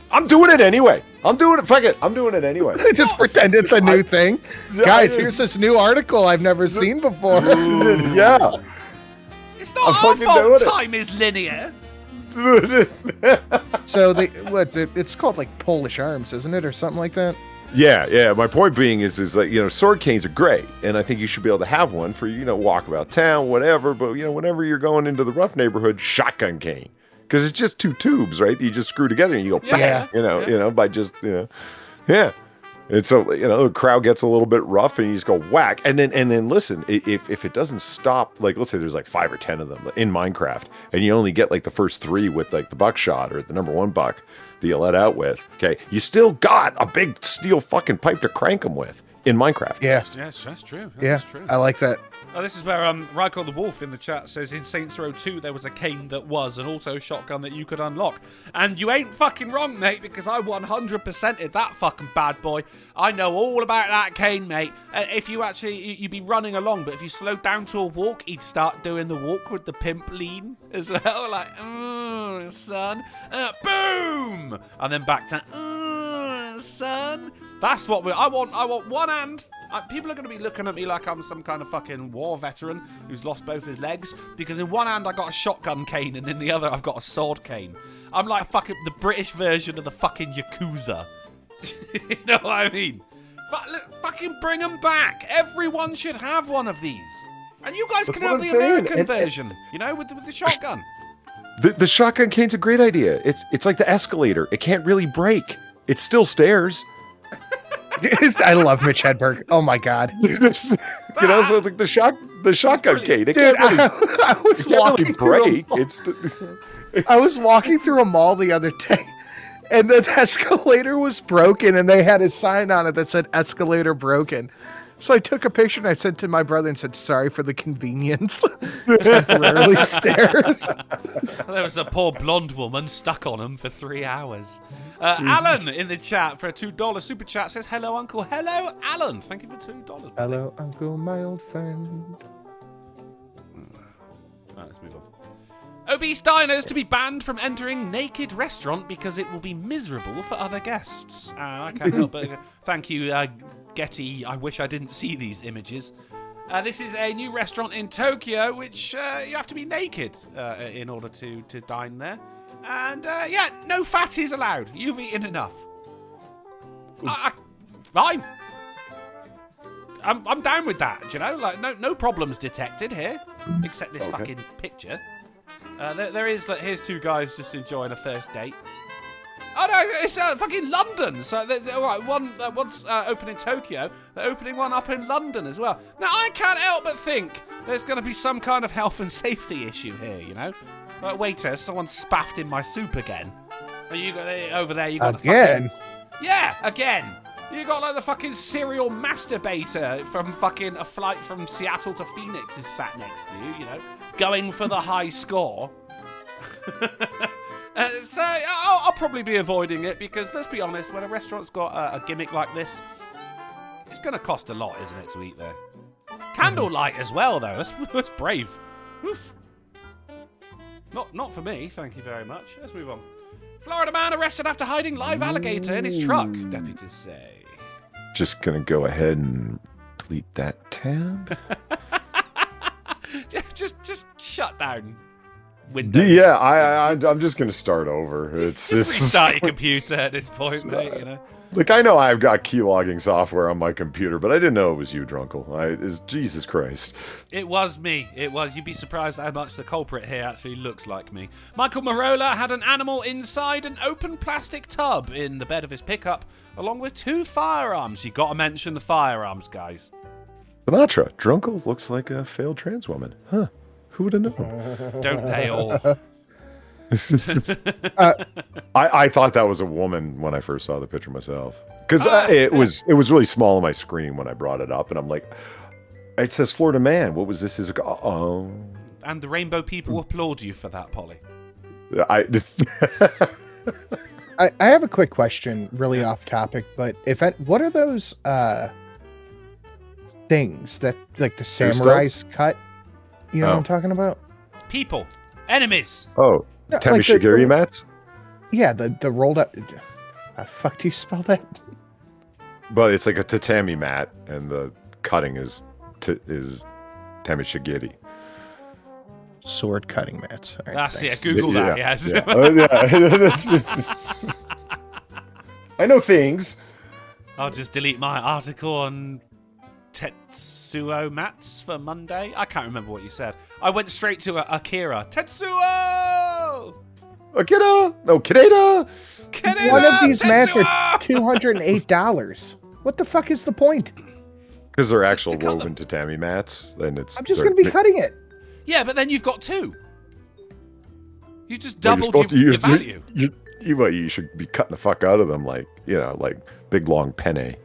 I'm doing it anyway. I'm doing it. Fuck it. I'm doing it anyway. Just pretend it's a new thing. Guys, here's this new article I've never seen before. Yeah. It's not our fault time is linear. So it's called like Polish arms, isn't it, or something like that? Yeah. My point being is like, sword canes are great, and I think you should be able to have one for, walk about town, whatever. But whenever you're going into the rough neighborhood, shotgun cane, because it's just two tubes, right? You just screw together and you go, bang, by just, yeah. And so, the crowd gets a little bit rough and you just go whack. And then listen, if it doesn't stop, like, let's say there's like 5 or 10 of them in Minecraft and you only get like the first 3 with like the buckshot or the number 1 buck that you let out with, okay, you still got a big steel fucking pipe to crank them with in Minecraft. Yeah. Yes, that's true. That's true. I like that. Oh, this is where Ryko the Wolf in the chat says in Saints Row 2 there was a cane that was an auto shotgun that you could unlock. And you ain't fucking wrong, mate, because I 100%ed that fucking bad boy. I know all about that cane, mate. If you actually, you'd be running along, but if you slowed down to a walk, he'd start doing the walk with the pimp lean as well. Like, son. Boom! And then back to, son. That's what I want one hand. People are going to be looking at me like I'm some kind of fucking war veteran who's lost both his legs, because in one hand I got a shotgun cane and in the other I've got a sword cane. I'm like fucking the British version of the fucking Yakuza. You know what I mean? Fucking bring them back. Everyone should have one of these. And you guys can have the American version, with the shotgun. The shotgun cane's a great idea. It's like the escalator. It can't really break. It's still stairs. I love Mitch Hedberg. Oh my god! So like the shotgun cane. It Dude, can't really, I was walking break. I was walking through a mall the other day, and the escalator was broken, and they had a sign on it that said "escalator broken." So I took a picture and I sent to my brother and said, "Sorry for the convenience." Temporarily stairs. There was a poor blonde woman stuck on them for 3 hours. Alan in the chat for a $2 super chat says, "Hello, Uncle." Hello, Alan. Thank you for $2. Hello, Uncle, my old friend. Right, let's move on. Obese diners to be banned from entering naked restaurant because it will be miserable for other guests. I can't help but thank you, Getty. I wish I didn't see these images. This is a new restaurant in Tokyo, which you have to be naked in order to dine there. And no fatties allowed. You've eaten enough. Fine. I'm down with that. Like no problems detected here, except this fucking picture. There is, here's 2 guys just enjoying a first date. Oh no, it's fucking London. So there's one's open in Tokyo. They're opening one up in London as well. Now I can't help but think there's going to be some kind of health and safety issue here. Like, waiter, someone spaffed in my soup again. You got over there. You got again. Again. You got like the fucking serial masturbator from fucking a flight from Seattle to Phoenix is sat next to you, going for the high score. So I'll probably be avoiding it because, let's be honest, when a restaurant's got a gimmick like this, it's going to cost a lot, isn't it, to eat there? Candlelight as well, though. That's brave. Oof. Not for me, thank you very much. Let's move on. Florida man arrested after hiding live alligator in his truck, deputies say. Just gonna go ahead and delete that tab. just shut down Windows. Yeah, I'm just gonna start over. It's just restart your computer at this point, mate. Look, I know I've got keylogging software on my computer, but I didn't know it was you, Drunkle. Jesus Christ. It was me. It was. You'd be surprised how much the culprit here actually looks like me. Michael Marola had an animal inside an open plastic tub in the bed of his pickup, along with 2 firearms. You got to mention the firearms, guys. Sinatra, Drunkle looks like a failed trans woman. Huh. Who would have known? Don't they all? I thought that was a woman when I first saw the picture myself, because it was really small on my screen when I brought it up, and I'm like, it says Florida man. What was this? And the rainbow people applaud you for that, Polly. I have a quick question, really off topic, but what are those things that like the samurais cut? You know what I'm talking about? People, enemies. Oh. No, Temishigiri mats? Yeah, the rolled up. How the fuck do you spell that? But it's like a tatami mat, and the cutting is tamashigiri. Sword cutting mats. All right, That's thanks. it. Google that. Yes. Yeah. I know things. I'll just delete my article on Tetsuo mats for Monday. I can't remember what you said. I went straight to Akira. Tetsuo! Akira! No, Kireda! Kireda! One of these mats Tetsuo! are $208. What the fuck is the point? Because they're actual to cut woven tatami mats, then it's. I'm just going to be cutting it. Yeah, but then you've got two. You just Well, doubled your value. You should be cutting the fuck out of them, like big long penne.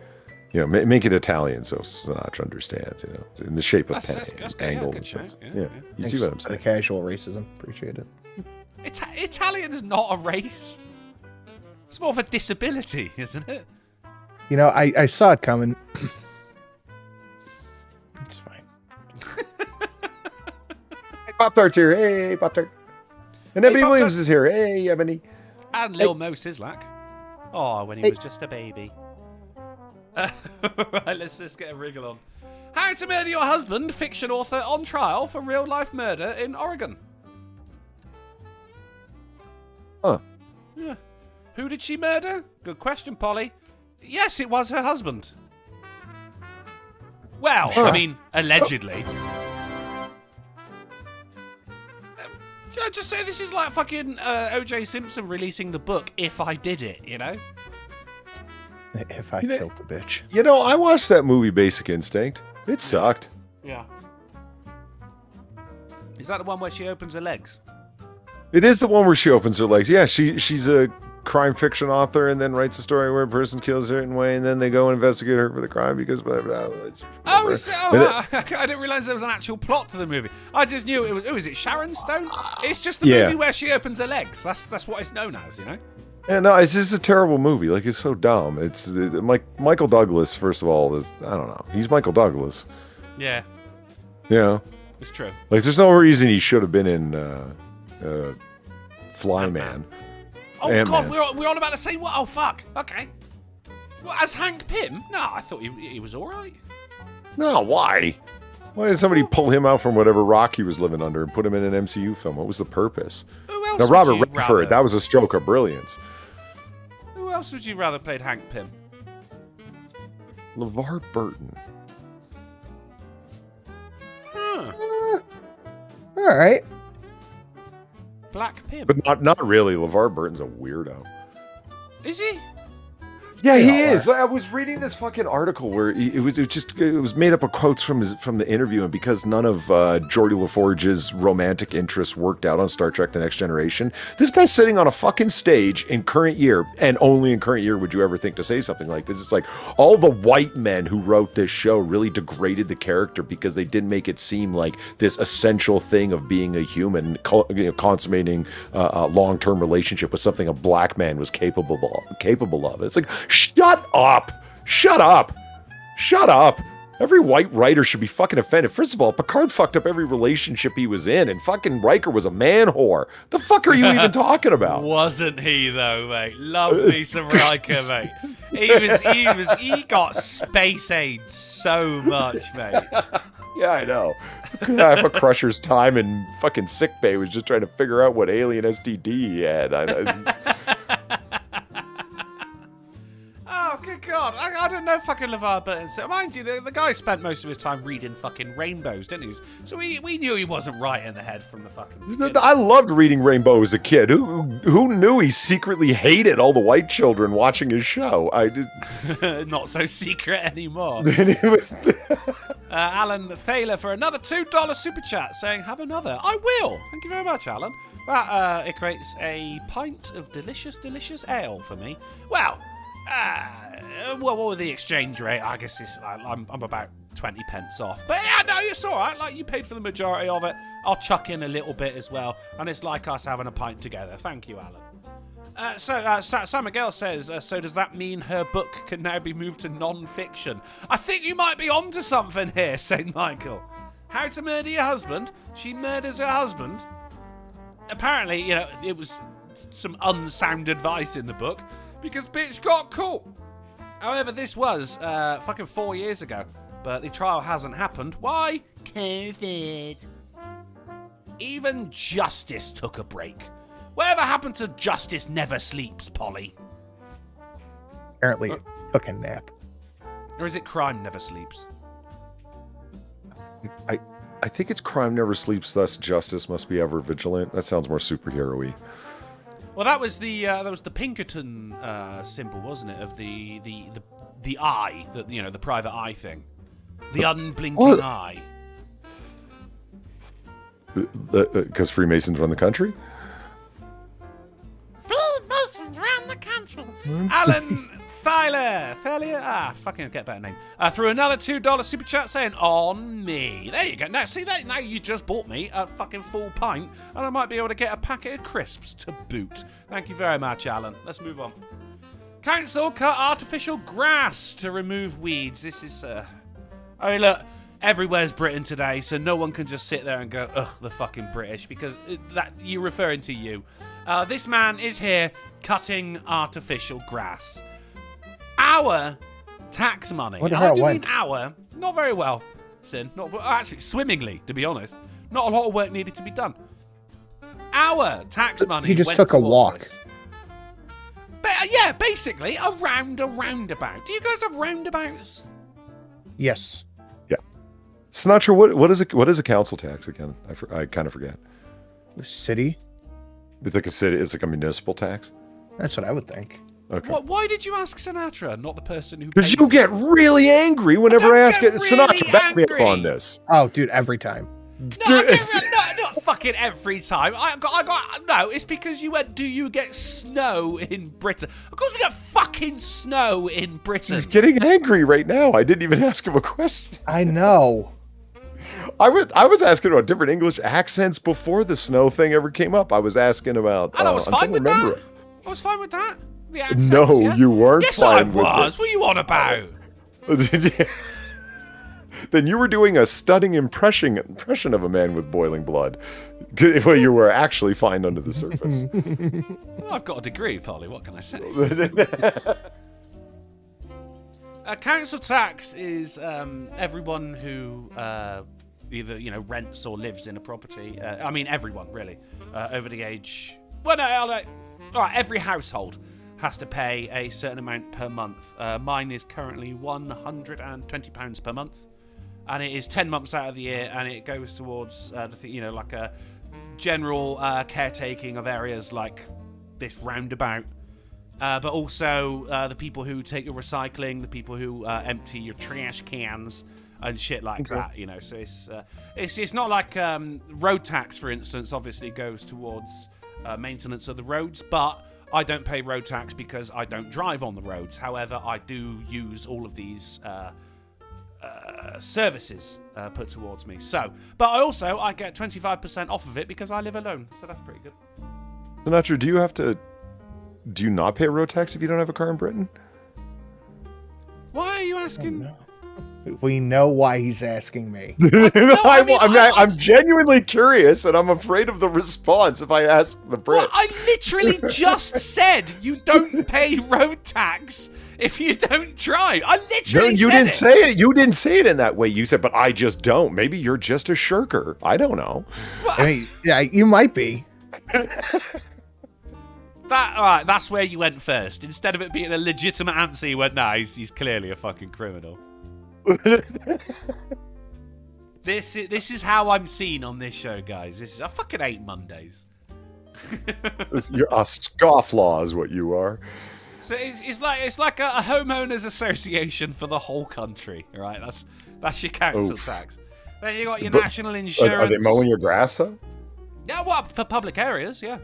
Make it Italian so Sinatra understands. In the shape of penne, that's angled good and shout, shit. yeah. You see what I'm The saying? casual racism. Appreciate it. Italian is not a race. It's more of a disability, isn't it? I saw it coming. It's fine. Hey, Pop-Tart's here. Hey, Pop-Tart. And Ebony Pop-Tart. Williams is here. Hey, Ebony. And Lil Mo Sislak. Oh, when he was just a baby. Right, let's get a wriggle on. How to Murder Your Husband, fiction author on trial for real-life murder in Oregon. Huh. Yeah. Who did she murder? Good question, Polly. Yes, it was her husband. Well, Huh. I mean, allegedly. Should I just say this is like fucking O.J. Simpson releasing the book If I Did It, If I You know- killed the bitch. I watched that movie Basic Instinct. It sucked. Yeah. Is that the one where she opens her legs? It is the one where she opens her legs. Yeah, she's a crime fiction author and then writes a story where a person kills a certain way and then they go and investigate her for the crime because blah, blah, blah, Oh, And I didn't realize there was an actual plot to the movie. I just knew it was. Who is it? Sharon Stone? It's just the Yeah. movie where she opens her legs. That's what it's known as, Yeah, no, it's just a terrible movie. Like, it's so dumb. It's like Michael Douglas, first of all, is, I don't know. He's Michael Douglas. Yeah, it's true. Like, there's no reason he should have been in Flyman. Oh Ant-Man. God, we're on about the same one. Oh fuck. Okay. Well, as Hank Pym? No, I thought he was all right. No, why? Why did somebody pull him out from whatever rock he was living under and put him in an MCU film? What was the purpose? Who else? Now, would Robert you Redford, rather- that was a stroke of brilliance. Who else would you rather played Hank Pym? LeVar Burton. Huh. All right. Black Pym. But not really. LeVar Burton's a weirdo. Is he? Yeah, he Yeah, is. I was reading this fucking article where it was made up of quotes from the interview, and because none of Geordie LaForge's romantic interests worked out on Star Trek: The Next Generation, this guy's sitting on a fucking stage in current year, and only in current year would you ever think to say something like this. It's like all the white men who wrote this show really degraded the character because they didn't make it seem like this essential thing of being a human, consummating a long-term relationship with something a black man was capable of. It's like, shut up! Every white writer should be fucking offended. First of all, Picard fucked up every relationship he was in, and fucking Riker was a man whore. The fuck are you even talking about? Wasn't he though, mate? Love me some Riker, mate. He got space AIDS so much, mate. Yeah, I know. Half a Crusher's time in fucking sickbay was just trying to figure out what alien STD he had. Oh, good God. I don't know fucking LeVar Burton. So, mind you, the guy spent most of his time reading fucking Rainbows, didn't he? So we knew he wasn't right in the head from the fucking beginning. I loved reading Rainbow as a kid. Who knew he secretly hated all the white children watching his show? I just Not so secret anymore. it was- Alan Thaler for another $2 super chat saying, have another. I will. Thank you very much, Alan. That it creates a pint of delicious, delicious ale for me. Well, what was the exchange rate? I guess I'm about 20 pence off. But yeah, no, it's all right. Like, you paid for the majority of it. I'll chuck in a little bit as well. And it's like us having a pint together. Thank you, Alan. Sam Miguel says, so does that mean her book can now be moved to non-fiction? I think you might be onto something here, St. Michael. How to Murder Your Husband? She murders her husband. Apparently, it was some unsound advice in the book. because bitch got caught. However, this was fucking 4 years ago, but the trial hasn't happened. Why? COVID. Even justice took a break. Whatever happened to justice never sleeps, Polly? Apparently, took a nap. Or is it crime never sleeps? I think it's crime never sleeps, thus justice must be ever vigilant. That sounds more superhero-y. Well, that was the Pinkerton symbol, wasn't it? Of the eye, the private eye thing, the unblinking eye. Because Freemasons run the country? Freemasons run the country. Alan Thaler, fucking get a better name. Through another $2 super chat saying, on me. There you go. Now, see that? Now you just bought me a fucking full pint, and I might be able to get a packet of crisps to boot. Thank you very much, Alan. Let's move on. Council cut artificial grass to remove weeds. This is, I mean, look, everywhere's Britain today, so no one can just sit there and go, ugh, the fucking British, because that you're referring to you. This man is here cutting artificial grass. Our tax money. Wonder And how I it do went. mean our, not very well, Sin. Actually, swimmingly, to be honest. Not a lot of work needed to be done. Our tax money. He just went took a towards walk. this. But, yeah, basically, a roundabout. Do you guys have roundabouts? Yes. Sinatra, what is a council tax again? I kind of forget. City? It's like a city. It's like a municipal tax. That's what I would think. Okay. Why did you ask Sinatra, not the person who? Because pays you it? get really angry whenever I ask it. get Sinatra, really back me up angry. on this. Oh, dude, every time. No, not fucking every time. No, it's because you went, do you get snow in Britain? Of course we get fucking snow in Britain. He's getting angry right now. I didn't even ask him a question. I know. I was asking about different English accents before the snow thing ever came up. I was asking about. And I was I'm fine with trying to that. remember I was fine with that. The accents, No, yeah? you weren't Yes, fine I with was. it. What are you on about? Then you were doing a stunning impression of a man with boiling blood. Well, you were actually fine under the surface. Well, I've got a degree, Polly. What can I say? Council tax is everyone who either rents or lives in a property. I mean, everyone really over the age. Well, no, all right. Every household has to pay a certain amount per month. Mine is currently £120 per month, and it is 10 months out of the year, and it goes towards like a general caretaking of areas like this roundabout. But also the people who take your recycling, the people who empty your trash cans and shit like that, So it's not like road tax, for instance. Obviously goes towards maintenance of the roads, but I don't pay road tax because I don't drive on the roads. However, I do use all of these services put towards me. But I get 25% off of it because I live alone. So that's pretty good. Sinatra, do you not pay road tax if you don't have a car in Britain? Why are you asking? We know why he's asking me. I'm genuinely curious, and I'm afraid of the response if I ask the Brit. Well, I literally just said you don't pay road tax if you don't drive. I literally No, you said didn't it. say it. You didn't say it in that way. You said, but I just don't. Maybe you're just a shirker. I don't know. I mean, yeah, you might be. That's where you went first. Instead of it being a legitimate answer, you went, nah, he's clearly a fucking criminal. This is how I'm seen on this show, guys. I fucking hate Mondays. You're a scofflaw is what you are. So it's like a homeowners association for the whole country, right? That's your council tax. Then you got your national insurance. Are they mowing your grass though? Yeah, well, for public areas, yeah.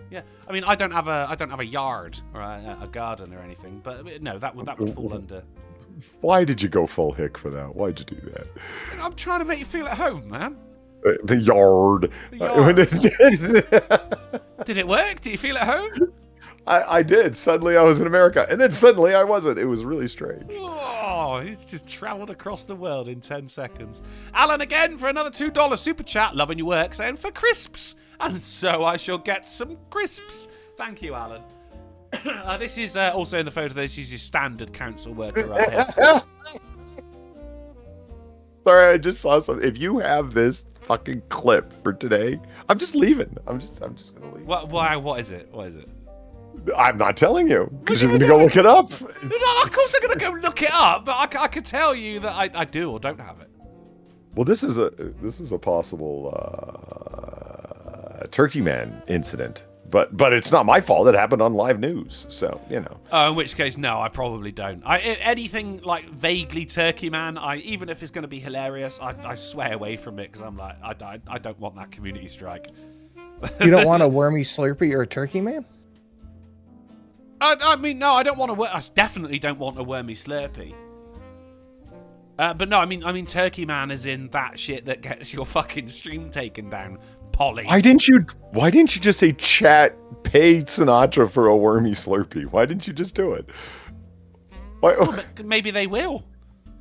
I mean, I don't have a yard or a garden or anything, but no, that would fall under. Why did you go full hick for that? Why'd you do that? I'm trying to make you feel at home, man. The yard. Did it work? Do you feel at home? I did. Suddenly I was in America, and then suddenly I wasn't. It was really strange. Oh, he's just travelled across the world in 10 seconds. Alan again for another $2 super chat. Loving your work, saying for crisps. And so I shall get some crisps. Thank you, Alan. This is also in the photo. This is your standard council worker right here. Sorry, I just saw something. If you have this fucking clip for today, I'm just leaving. I'm just gonna leave. Why? What is it? What is it? I'm not telling you because you're gonna go look it up. No, of course I'm gonna go look it up, but I can tell you that I do or don't have it. Well, this is a possible Turkey Man incident, but it's not my fault. It happened on live news, so you know. Oh, in which case, no, I probably don't. Anything like vaguely Turkey Man, even if it's going to be hilarious, I sway away from it because I'm like, I don't want that community strike. You don't want a wormy Slurpee or a Turkey Man? I mean, no, I don't want I definitely don't want a wormy Slurpee. But no, I mean Turkey Man is in that shit that gets your fucking stream taken down, Polly. Why didn't you just say chat pay Sinatra for a wormy Slurpee? Why didn't you just do it? Why? Well, maybe they will.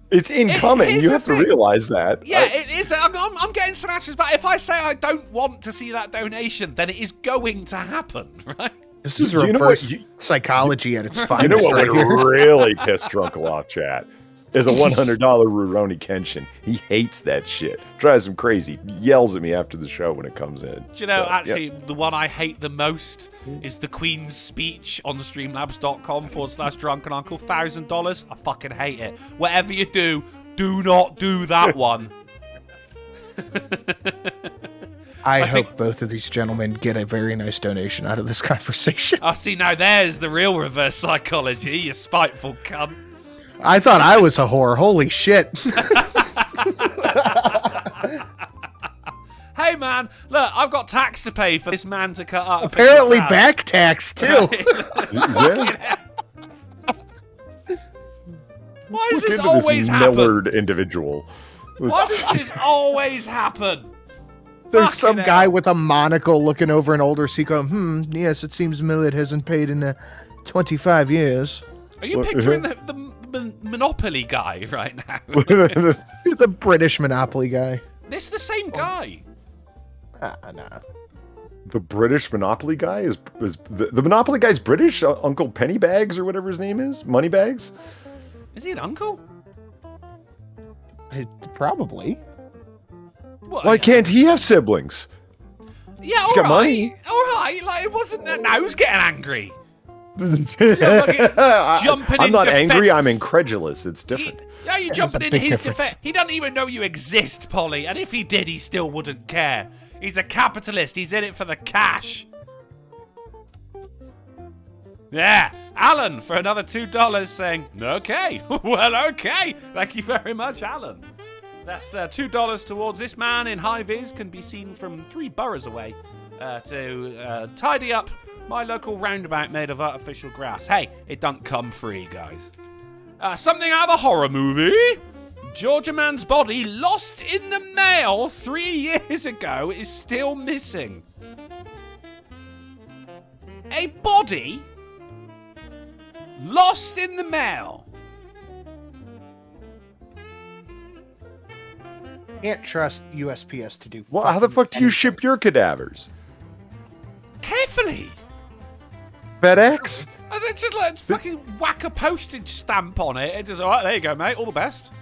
It's incoming. You have to realize that. Yeah, it is. I'm getting Sinatra's back. If I say I don't want to see that donation, then it is going to happen, right? This is reverse psychology at its finest. You know what right would here. really piss Drunken off, chat? Is a $100 Rurouni Kenshin. He hates that shit. Drives him crazy. Yells at me after the show when it comes in. Do you know, the one I hate the most is the Queen's speech on streamlabs.com/drunken uncle. $1,000. I fucking hate it. Whatever you do not do that one. I hope both of these gentlemen get a very nice donation out of this conversation. I see, now there's the real reverse psychology, you spiteful cunt. I thought I was a whore. Holy shit. Hey man, look, I've got tax to pay for this man to cut up. Apparently back tax, too. Yeah. Why does this Look into always this happen? Millard individual. Why does this always happen? There's Fucking some hell. guy with a monocle looking over an older sequel. Yes, it seems Millard hasn't paid in 25 years. Are you picturing the Monopoly guy right now? The British Monopoly guy. This is the same guy. Nah. The British Monopoly guy is the Monopoly guy's British? Uncle Pennybags or whatever his name is? Moneybags? Is he an uncle? Probably. What? Why can't he have siblings? Yeah, He's got money. All right, like it wasn't that. Now who's getting angry? Jumping I'm in not angry, I'm defense. incredulous. It's different. Yeah, you're jumping in big his difference. defense. He doesn't even know you exist, Polly. And if he did, he still wouldn't care. He's a capitalist. He's in it for the cash. Yeah, Alan for another $2 saying, okay, well, okay. Thank you very much, Alan. That's $2 towards this man in high vis can be seen from 3 boroughs away to tidy up my local roundabout made of artificial grass. Hey, it don't come free, guys. Something out of a horror movie. Georgia man's body lost in the mail 3 years ago is still missing. A body lost in the mail. Can't trust USPS to do. Well, how the fuck do you anything. ship your cadavers? Carefully. FedEx? And then just like fucking whack a postage stamp on it. And just, all right, there you go, mate. All the best.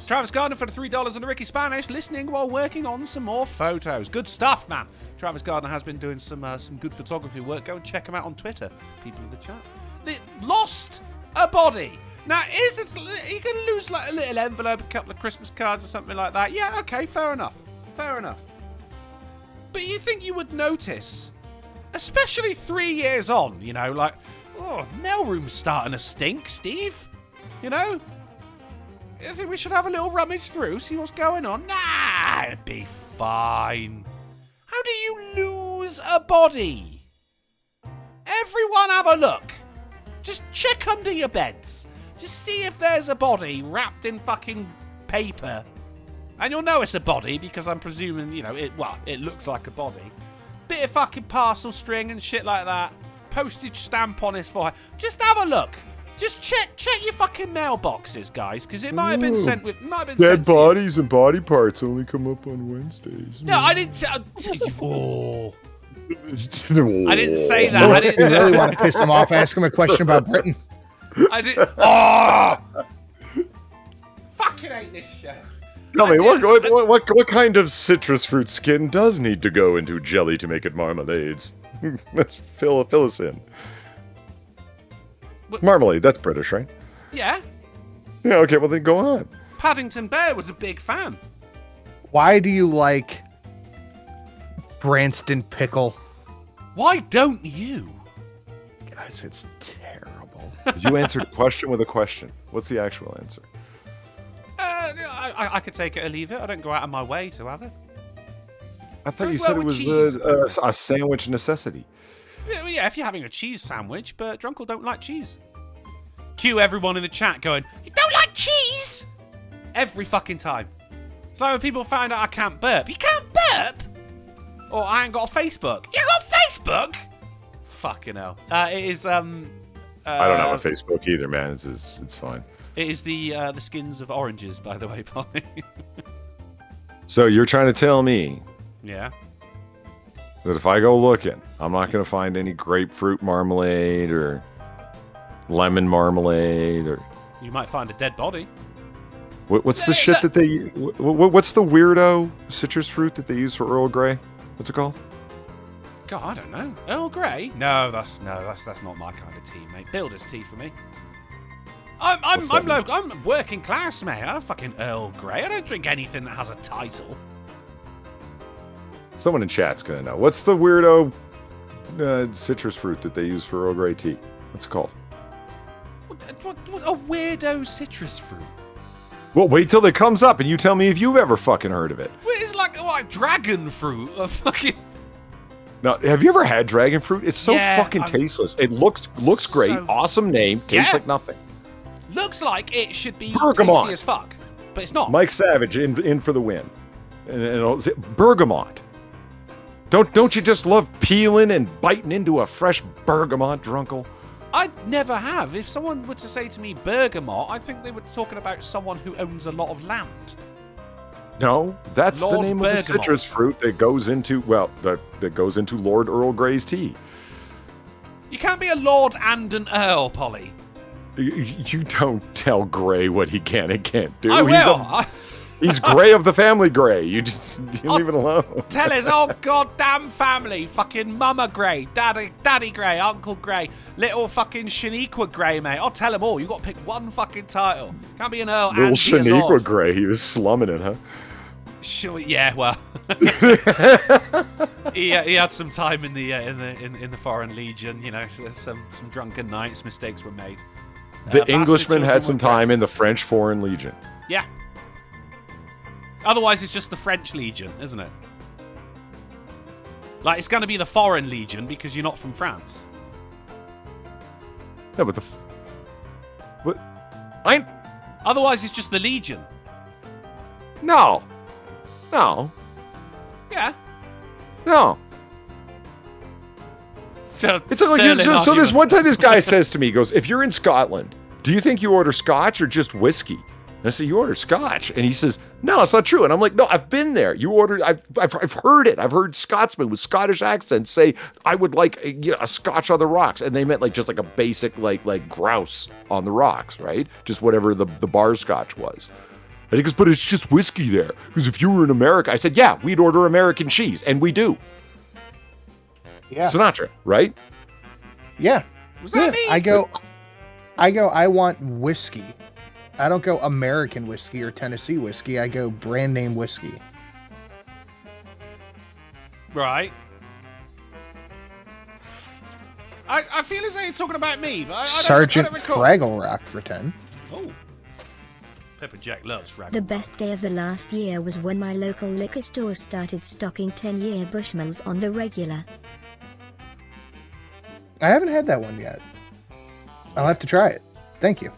Travis Gardner for the $3 on the Ricky Spanish, listening while working on some more photos. Good stuff, man. Travis Gardner has been doing some good photography work. Go and check him out on Twitter, people in the chat. They lost a body. Now, you can lose like a little envelope, a couple of Christmas cards or something like that. Yeah, okay, fair enough. Fair enough. But you think you would notice, especially 3 years on, you know, like, oh, mailroom's starting to stink, Steve. You know? I think we should have a little rummage through, see what's going on. Nah, it'd be fine. How do you lose a body? Everyone have a look. Just check under your beds. Just see if there's a body wrapped in fucking paper. And you'll know it's a body because I'm presuming, you know, it looks like a body. Bit of fucking parcel string and shit like that. Postage stamp on his forehead. Just have a look. Just check your fucking mailboxes, guys, because it might have been sent with. Dead bodies and body parts only come up on Wednesdays. No, I didn't say. Whoa. I didn't say that. I If didn't you really say want to piss him off, ask him a question about Britain. I did. Oh! Fucking hate this show. Tell me, what kind of citrus fruit skin does need to go into jelly to make it marmalades? Let's fill us in. Marmalade, that's British, right? Yeah. Yeah, okay, well then go on. Paddington Bear was a big fan. Why do you like Branston pickle? Why don't you? Guys, it's terrible. You answered a question with a question. What's the actual answer? I could take it or leave it. I don't go out of my way to have it. I thought Goes you said well it with was cheese. a sandwich necessity. Yeah, if you're having a cheese sandwich, but Drunkle don't like cheese. Cue everyone in the chat going, you don't like cheese? Every fucking time. It's like when people find out I can't burp. You can't burp? Or I ain't got a Facebook. You got a Facebook? Fucking hell. It is, I don't have a Facebook either, man. It's fine. It is the skins of oranges, by the way, Polly. So you're trying to tell me Yeah. that if I go looking, I'm not going to find any grapefruit marmalade or lemon marmalade or You might find a dead body. what's the shit that they what's the weirdo citrus fruit that they use for Earl Grey? What's it called? God, I don't know. Earl Grey? No, that's not my kind of tea, mate. Builder's tea for me. I'm working class, mate. I don't fucking Earl Grey. I don't drink anything that has a title. Someone in chat's gonna know. What's the weirdo citrus fruit that they use for Earl Grey tea? What's it called? What a weirdo citrus fruit. Well, wait till it comes up and you tell me if you've ever fucking heard of it. Well, it's like dragon fruit. A fucking. Now, have you ever had dragon fruit? It's so Yeah, fucking tasteless. It looks great. So- Awesome name. Tastes Yeah. like nothing. Looks like it should be Bergamot. tasty as fuck, but it's not. Mike Savage in for the win. And bergamot. Don't you just love peeling and biting into a fresh bergamot, Drunkle? I never have. If someone were to say to me bergamot, I think they were talking about someone who owns a lot of land. No, that's Lord the name Bergamot. of the citrus fruit that goes into that goes into Lord Earl Grey's tea. You can't be a lord and an earl, Polly. You don't tell Grey what he can and can't do. I will. He's Grey of the family Grey. You leave it alone. Tell his whole goddamn family, fucking Mama Grey, Daddy Grey, Uncle Grey, little fucking Shaniqua Grey, mate. I'll tell them all. You got to pick one fucking title. Can't be an earl Little and be a Shaniqua lord. Grey. He was slumming it, huh? Yeah, well, he had some time in the Foreign Legion. You know, some drunken nights, mistakes were made. The Bastard Englishman children had some were time dead. in the French Foreign Legion. Yeah. Otherwise, it's just the French Legion, isn't it? Like, it's going to be the Foreign Legion because you're not from France. No, but Otherwise, it's just the Legion. No. Yeah. So, It's like so this one time this guy says to me, he goes, if you're in Scotland, do you think you order scotch or just whiskey? And I say, you order scotch. And he says, no, that's not true. And I'm like, no, I've been there. You ordered, I've heard it. I've heard Scotsmen with Scottish accents say, I would like a scotch on the rocks. And they meant like just like a basic like grouse on the rocks, right? Just whatever the bar scotch was. And he goes, but it's just whiskey there. Because if you were in America, I said, yeah, we'd order American cheese. And we do. Yeah. Sinatra, right? Yeah. Was that me? I go, I want whiskey. I don't go American whiskey or Tennessee whiskey. I go brand name whiskey. Right. I feel as though you're talking about me, but I Sergeant don't recall. Fraggle Rock for 10. Oh. Pepper Jack loves fraggle. The best day of the last year was when my local liquor store started stocking 10-year Bushmills on the regular. I haven't had that one yet. I'll have to try it. Thank you.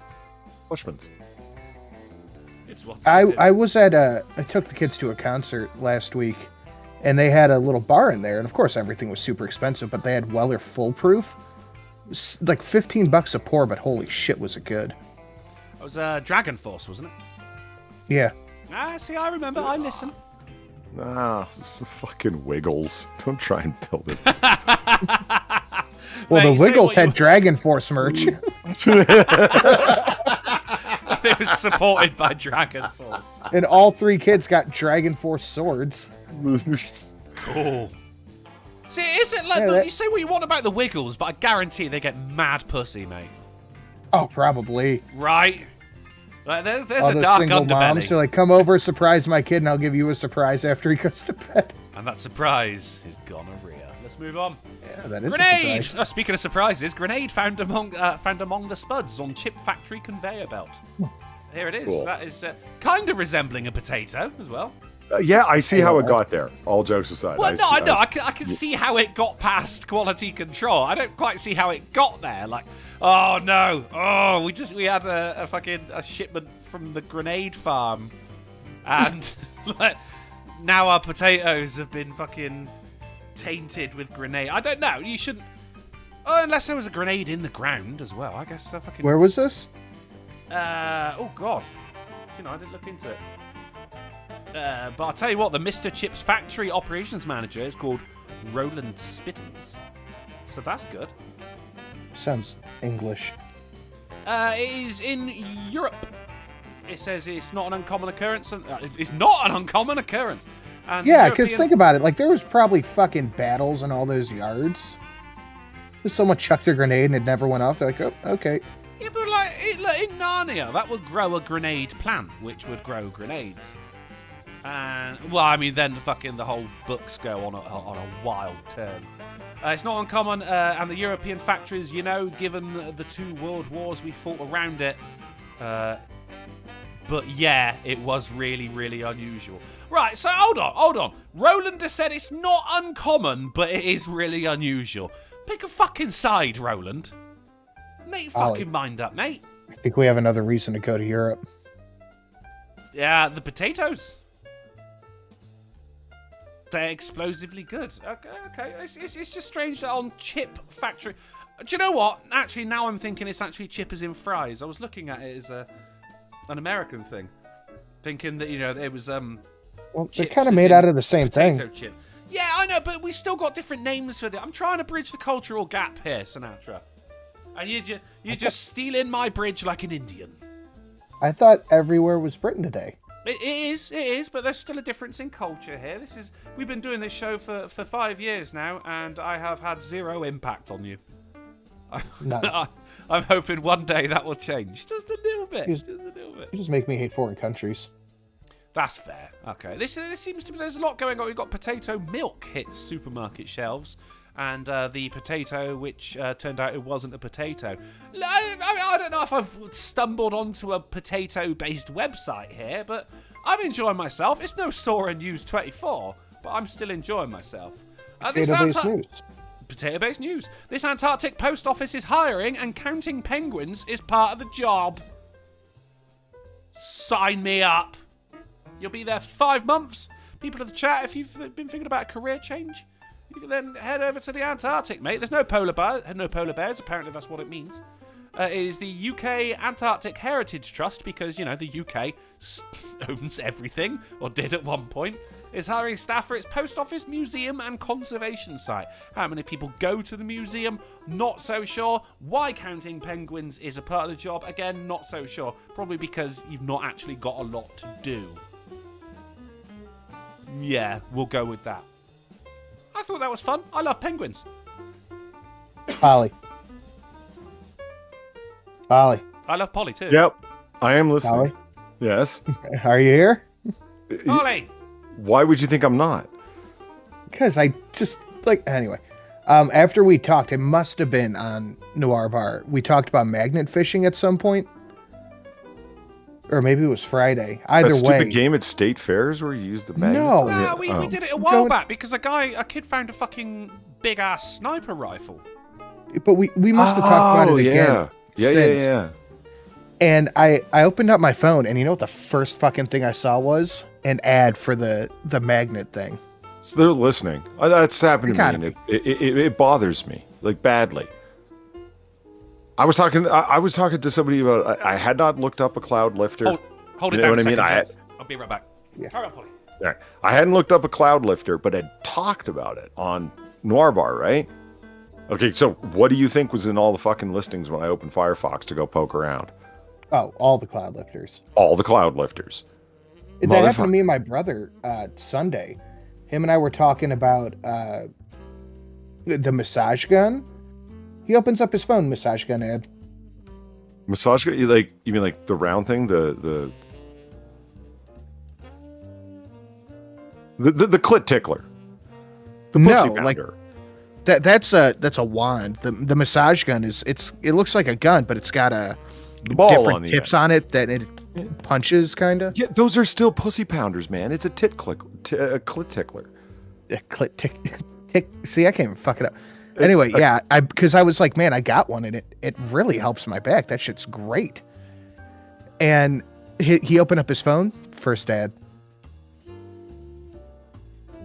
Bushman's. It's what's I was at I took the kids to a concert last week, and they had a little bar in there, and of course everything was super expensive, but they had Weller Full Proof. Like $15 a pour, but holy shit was it good. It was Dragon Force, wasn't it? Yeah. Ah, see, I remember. I listen. Nah, it's the fucking Wiggles. Don't try and build it. Well, Mate, the say Wiggles what you- had Dragon Force merch. It was supported by Dragon Force. And all 3 kids got Dragon Force swords. Cool. See, is it like Yeah, look, that- you say what you want about the Wiggles, but I guarantee they get mad pussy, mate. Oh, probably. Right? Like, there's All a those dark single moms underbelly, are like, come over, surprise my kid, and I'll give you a surprise after he goes to bed. and that surprise is gonorrhea. Let's move on. Yeah, that is a Grenade! surprise. Speaking of surprises, grenade found among the spuds on chip factory conveyor belt. Here it is. Cool. That is kind of resembling a potato as well. Yeah, I see how it got there. All jokes aside. Well, no, see- I can see how it got past quality control. I don't quite see how it got there. Like, oh no, we had a fucking shipment from the grenade farm, and like, now our potatoes have been fucking tainted with grenade. I don't know. You shouldn't. Oh, unless there was a grenade in the ground as well. I guess fucking. Where was this? Oh god, you know, I didn't look into it. But I'll tell you what, the Mr. Chips factory operations manager is called Roland Spittles. So that's good. Sounds English. It is in Europe. It says it's not an uncommon occurrence. It's not an uncommon occurrence. And Yeah, because European- think about it. Like, there was probably fucking battles in all those yards. There's someone chucked a grenade and it never went off. They're like, oh, okay. Yeah, but like in Narnia, that would grow a grenade plant, which would grow grenades. And well, I mean, then the whole books go on a wild turn. It's not uncommon, and the European factories, you know, given the 2 world wars we fought around it. But yeah, it was really, really unusual. Right, so hold on. Roland has said it's not uncommon, but it is really unusual. Pick a fucking side, Roland. Make your Ollie. fucking mind up, mate. I think we have another reason to go to Europe. Yeah, the potatoes. They're explosively good. Okay. It's just strange that on chip factory. Do you know what? Actually, now I'm thinking it's actually chip as in fries. I was looking at it as an American thing, thinking that it was Well, they're chips kind of as made in out of the same potato thing. chip. Yeah, I know, but we still got different names for it. I'm trying to bridge the cultural gap here, Sinatra. And you just stealing my bridge like an Indian. I thought everywhere was Britain today. It is, but there's still a difference in culture here. We've been doing this show for 5 years now, and I have had 0 impact on you. None. I'm hoping one day that will change, just a little bit. You Just a little bit. You just make me hate foreign countries. That's fair. Okay, this seems to be there's a lot going on. We've got potato milk hits supermarket shelves. And the potato, which turned out it wasn't a potato. I don't know if I've stumbled onto a potato-based website here, but I'm enjoying myself. It's no Sora News 24, but I'm still enjoying myself. Potato-based news. Potato-based news. This Antarctic post office is hiring, and counting penguins is part of the job. Sign me up. You'll be there for 5 months. People of the chat, if you've been thinking about a career change, you can then head over to the Antarctic, mate. There's no polar bears. Apparently, that's what it means. It is the UK Antarctic Heritage Trust, because the UK owns everything, or did at one point. Is hiring staff for its post office, museum, and conservation site. How many people go to the museum? Not so sure. Why counting penguins is a part of the job? Again, not so sure. Probably because you've not actually got a lot to do. Yeah, we'll go with that. I thought that was fun. I love penguins. Polly. I love Polly too. Yep, I am listening. Polly, Yes. are you here? Polly! Why would you think I'm not? Because I just, anyway. After we talked, it must have been on Noir Bar. We talked about magnet fishing at some point. Or maybe it was Friday. Either That stupid way. game at state fairs where you use the magnets? No. Nah, we did it a while back because a kid found a fucking big ass sniper rifle. But we must have talked about it again. since. Yeah. And I opened up my phone, and you know what the first fucking thing I saw was? An ad for the magnet thing. So they're listening. That's happened to It me, and it bothers me, badly. I was talking to somebody about. I had not looked up a cloud lifter. Hold it You know down what a I mean? second, James. I'll be right back. Yeah. Carry on, Polly. Yeah. I hadn't looked up a cloud lifter, but had talked about it on Noir Bar, right? Okay, so what do you think was in all the fucking listings when I opened Firefox to go poke around? Oh, all the cloud lifters. All the cloud lifters. That happened to me and my brother Sunday. Him and I were talking about the massage gun. He opens up his phone, massage gun ad. Massage gun? You mean like the round thing? The clit tickler. The pussy pounder. That's a wand. The massage gun it looks like a gun, but it's got a ball different on the tips end. on it that it punches, kind of. Yeah, those are still pussy pounders, man. It's a clit tickler. Yeah, clit tick. See, I can't even fuck it up. Anyway, yeah, because I was like, man, I got one, and it really helps my back. That shit's great. And he opened up his phone. First ad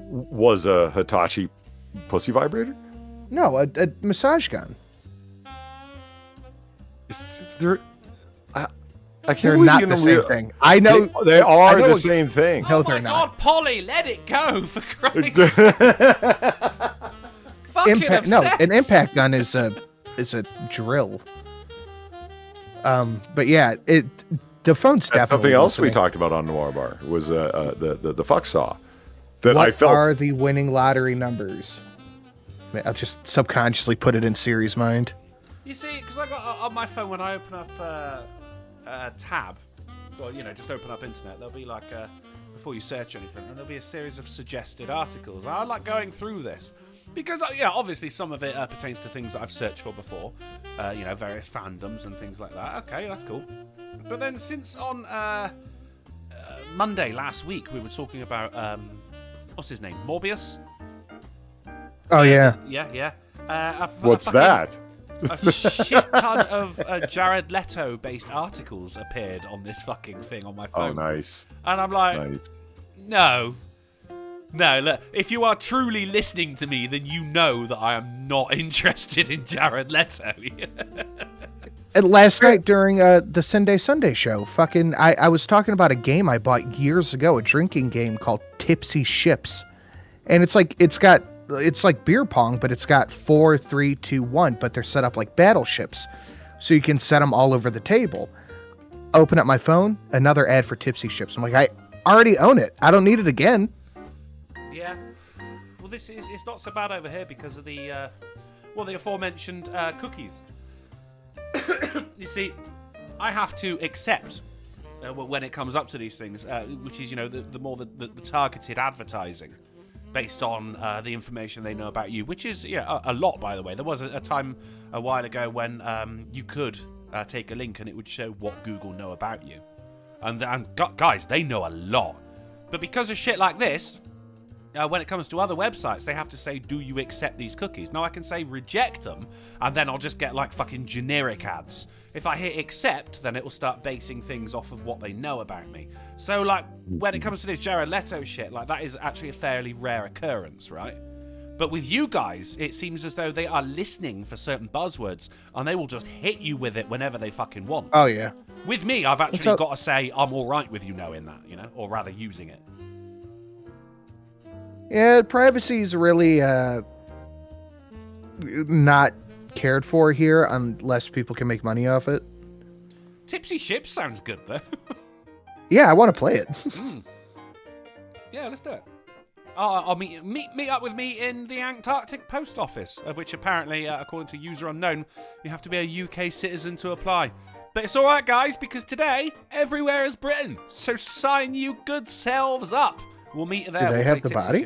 was a Hitachi pussy vibrator. No, a massage gun. I can't They're believe not you're the gonna same thing. I know they are I know the what- same thing. No, Oh they're my not. God, Polly, let it go, for Christ's sake. Fucking obsessed. An impact gun is a drill. But yeah, the phone's That's definitely something else we listening. talked about on Noir Bar was the fuck saw. That What I felt are the winning lottery numbers? I'll just subconsciously put it in Siri's mind. You see, because I got on my phone, when I open up a tab, well, just open up internet, there'll be like, before you search anything, and there'll be a series of suggested articles. I like going through this. Because, obviously some of it pertains to things that I've searched for before. Various fandoms and things like that. Okay, that's cool. But then since on Monday last week, we were talking about, what's his name? Morbius? Oh yeah. Yeah. what's that? A shit ton of Jared Leto-based articles appeared on this fucking thing on my Oh, phone. nice. And I'm like, Nice. no, look, if you are truly listening to me, then you know that I am not interested in Jared Leto. And last night during the Sunday show, I was talking about a game I bought years ago, a drinking game called Tipsy Ships, and it's like beer pong, but it's got 4, 3, 2, 1, but they're set up like battleships, so you can set them all over the table. Open up my phone, another ad for Tipsy Ships. I'm like, I already own it. I don't need it again. Yeah. Well, it's not so bad over here because of the aforementioned cookies. You see, I have to accept when it comes up to these things, which is the more the targeted advertising based on the information they know about you, which is a lot, by the way. There was a time a while ago when you could take a link and it would show what Google know about you, and guys, they know a lot. But because of shit like this, when it comes to other websites, they have to say, do you accept these cookies? Now I can say reject them, and then I'll just get like fucking generic ads. If I hit accept, then it will start basing things off of what they know about me. So like, when it comes to this Jared Leto shit, like that is actually a fairly rare occurrence, right? But with you guys, it seems as though they are listening for certain buzzwords, and they will just hit you with it whenever they fucking want. Oh yeah. With me, I've actually got to say I'm all right with you knowing that, or rather using it. Yeah, privacy is really not cared for here unless people can make money off it. Tipsy Ships sounds good, though. Yeah, I want to play it. Yeah, let's do it. I'll meet up with me in the Antarctic post office, of which apparently, according to user unknown, you have to be a UK citizen to apply. But it's all right, guys, because today everywhere is Britain. So sign you good selves up. We'll meet there. Do they We'll have play the Tipsy body?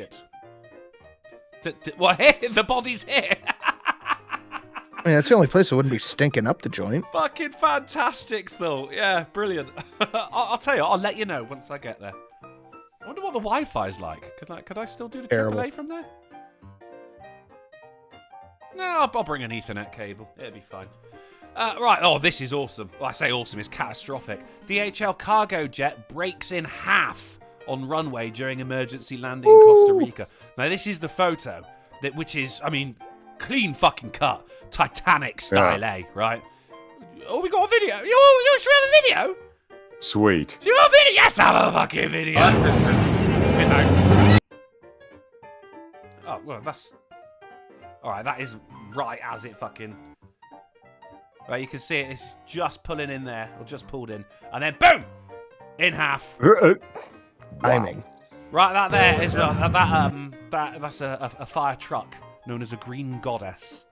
Ships. Well, here, the body's here. I mean, that's the only place that wouldn't be stinking up the joint. Fucking fantastic thought. Yeah, brilliant. I'll tell you, I'll let you know once I get there. I wonder what the Wi-Fi's like. Could I still do the Terrible. AAA from there? No, I'll bring an Ethernet cable. It'll be fine. Right, this is awesome. Well, I say awesome, it's catastrophic. DHL cargo jet breaks in half on runway during emergency landing in Costa Rica. Now, this is the photo, which is, I mean, clean fucking cut. Titanic style, right? Oh, we got a video. You should have a video? Sweet. Do you have a video? Yes, I have a fucking video. bit now. Oh, well, that's... Alright, that is right as it fucking... Right, you can see it. It's just pulling in there, or just pulled in. And then, boom! In half. Timing. Right, that there is... that's a fire truck known as a green goddess.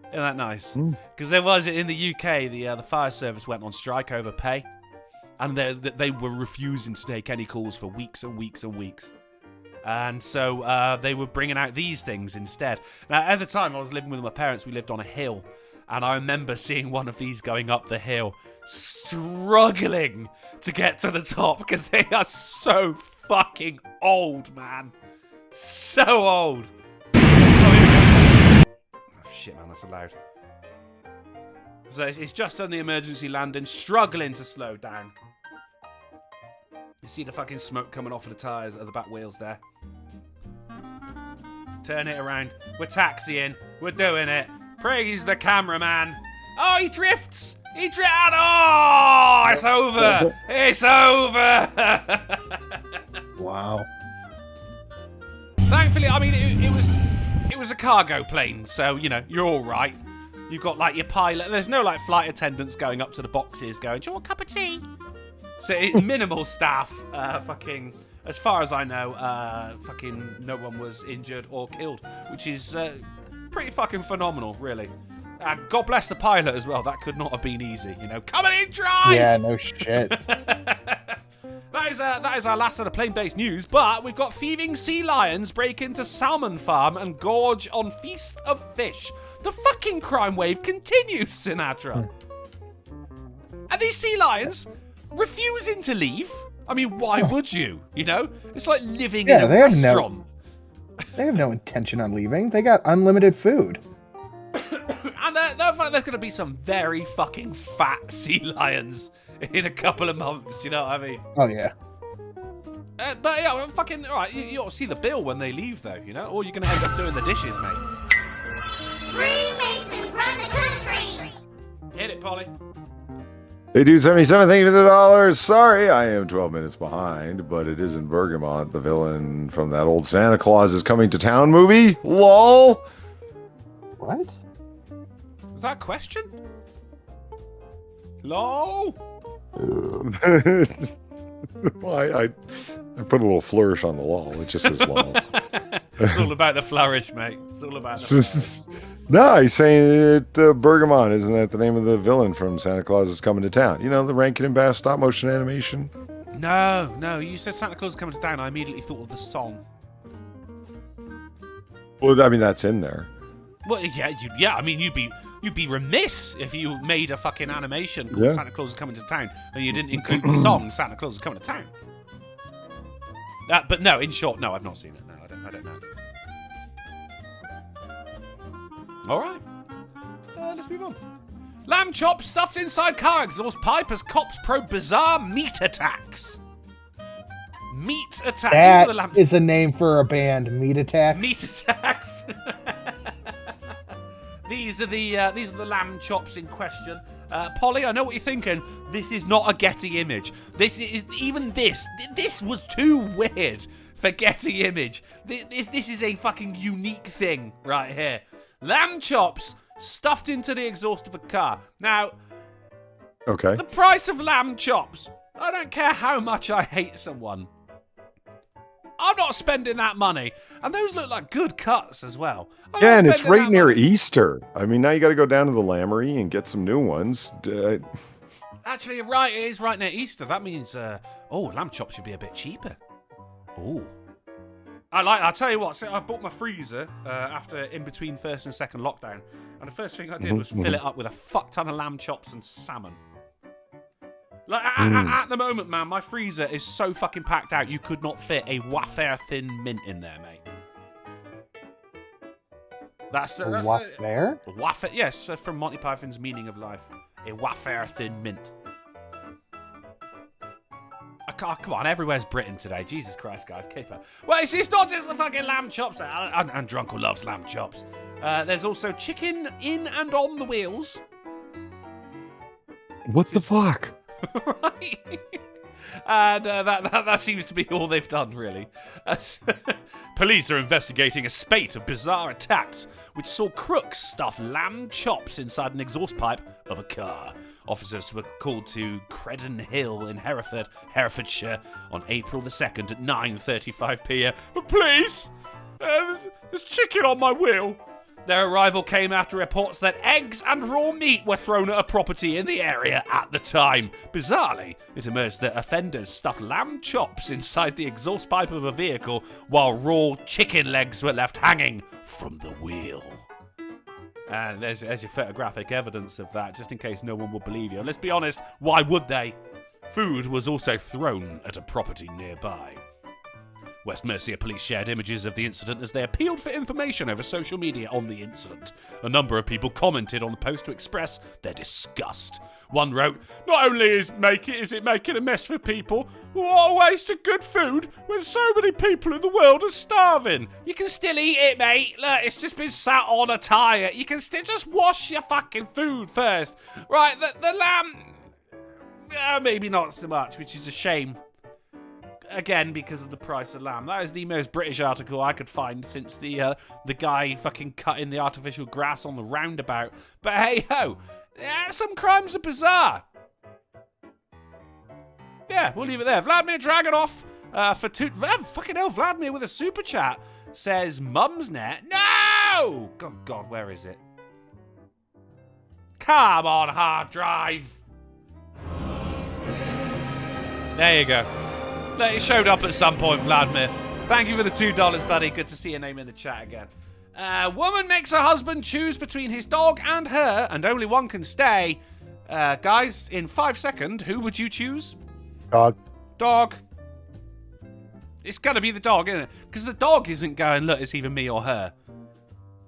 Isn't that nice? Because there was, in the UK, the fire service went on strike over pay. And they were refusing to take any calls for weeks and weeks and weeks. And so they were bringing out these things instead. Now, at the time, I was living with my parents. We lived on a hill. And I remember seeing one of these going up the hill, struggling to get to the top because they are so fucking old, man. So old. Oh, shit, man, that's loud. So it's just on the emergency landing, struggling to slow down. You see the fucking smoke coming off of the tyres of the back wheels there. Turn it around. We're taxiing. We're doing it. Praise the cameraman. Oh, he drifts. He drifts. Oh, it's over. It's over. Wow. Thankfully, I mean, it was a cargo plane, so, you know, you're all right. You've got, like, your pilot. There's no, like, flight attendants going up to the boxes going, do you want a cup of tea? So, it's minimal staff. Fucking, as far as I know, fucking no one was injured or killed, which is pretty fucking phenomenal, really. And God bless the pilot as well. That could not have been easy, you know. Coming in dry! Yeah, no shit. That is our last of the plane-based news, but we've got thieving sea lions break into salmon farm and gorge on feast of fish. The fucking crime wave continues, Sinatra. And these sea lions refusing to leave. I mean, why would you? You know? It's like living in a restaurant. They have no intention on leaving. They got unlimited food. And there's going to be some very fucking fat sea lions in a couple of months, you know what I mean? Oh, yeah. But yeah, well, fucking, alright, you ought to see the bill when they leave, though, you know? Or you're going to end up doing the dishes, mate. Freemasons run the country! Hit it, Polly. They do 77, thank you for the $. Sorry, I am 12 minutes behind, but it isn't Bergamot. The villain from that old Santa Claus is coming to town movie. LOL. What? Was that a question? LOL. Well, I put a little flourish on the lol. It just says lol. It's all about the flourish, mate. It's all about the flourish. No, he's saying it, Bergamot. Isn't that the name of the villain from Santa Claus is Coming to Town? You know, the Rankin and Bass stop motion animation? No. You said Santa Claus is coming to town. I immediately thought of the song. Well, I mean, that's in there. Well, yeah. I mean, you'd be remiss if you made a fucking animation called Santa Claus is Coming to Town and you didn't include the song Santa Claus is Coming to Town. But no, in short, no, I've not seen it. No, I don't know. All right. Let's move on. Lamb chops stuffed inside car exhaust pipe as cops probe bizarre meat attacks. Meat attacks. That is a name for a band. Meat Attacks. Meat attacks. These are the lamb chops in question. Polly, I know what you're thinking. This is not a Getty image. This was too weird for Getty image. This is a fucking unique thing right here. Lamb chops stuffed into the exhaust of a car. Now, Okay. the price of lamb chops. I don't care how much I hate someone. I'm not spending that money. And those look like good cuts as well. Yeah, and it's right near Easter. I mean, now you got to go down to the lambery and get some new ones. Actually, right, it is right near Easter. That means, lamb chops should be a bit cheaper. Oh. I'll tell you what, so I bought my freezer after in between first and second lockdown. And the first thing I did was fill it up with a fuck ton of lamb chops and salmon. Like, at the moment, man, my freezer is so fucking packed out, you could not fit a wafer thin mint in there, mate. That's Wafer? Wafer, yes, from Monty Python's Meaning of Life. A wafer thin mint. Come on, everywhere's Britain today. Jesus Christ, guys, keep up. Well, it's not just the fucking lamb chops. And Drunken loves lamb chops. There's also chicken in and on the wheels. What the fuck? Right? And that seems to be all they've done, really. Police are investigating a spate of bizarre attacks which saw crooks stuff lamb chops inside an exhaust pipe of a car. Officers were called to Credon Hill in Herefordshire, on April the 2nd at 9:35 p.m. But please, there's chicken on my wheel. Their arrival came after reports that eggs and raw meat were thrown at a property in the area at the time. Bizarrely, it emerged that offenders stuffed lamb chops inside the exhaust pipe of a vehicle while raw chicken legs were left hanging from the wheel. And there's your photographic evidence of that, just in case no one will believe you. Let's be honest, why would they? Food was also thrown at a property nearby. West Mercia police shared images of the incident as they appealed for information over social media on the incident. A number of people commented on the post to express their disgust. One wrote, "Not only is it making a mess for people, what a waste of good food when so many people in the world are starving. You can still eat it, mate. Look, it's just been sat on a tyre. You can still just wash your fucking food first. Right, the lamb, maybe not so much, which is a shame. Again, because of the price of lamb. That is the most British article I could find since the guy fucking cutting the artificial grass on the roundabout. But hey ho, some crimes are bizarre. Yeah, we'll leave it there. Vladimir Dragonov for two. Fucking hell, Vladimir with a super chat says Mumsnet. No! God, where is it? Come on, hard drive. There you go. It showed up at some point, Vladimir. Thank you for the $2, buddy. Good to see your name in the chat again. Woman makes her husband choose between his dog and her, and only one can stay. Guys, in 5 seconds, who would you choose? Dog. It's got to be the dog, isn't it? Because the dog isn't going, look, it's either me or her.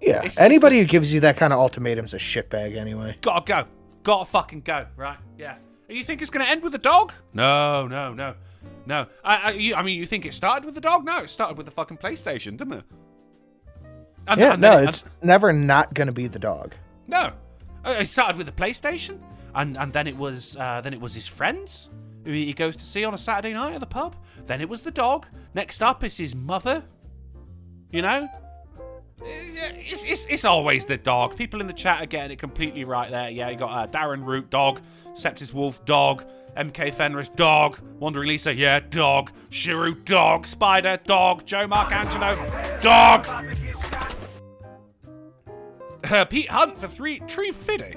Yeah, anybody who gives you that kind of ultimatum's a shitbag anyway. Gotta go. Gotta fucking go, right? Yeah. You think it's going to end with the dog? No. I mean, you think it started with the dog? No, it started with the fucking PlayStation, didn't it? It's never not going to be the dog. No. It started with the PlayStation, and then it was his friends who he goes to see on a Saturday night at the pub. Then it was the dog. Next up is his mother. You know? It's always the dog. People in the chat are getting it completely right there. Yeah, you got Darren Root, dog. Septis Wolf, dog. MK Fenris, dog. Wandering Lisa, yeah, dog. Shiru, dog. Spider, dog. Joe Marcangelo, dog. Pete Hunt for Tree Fiddy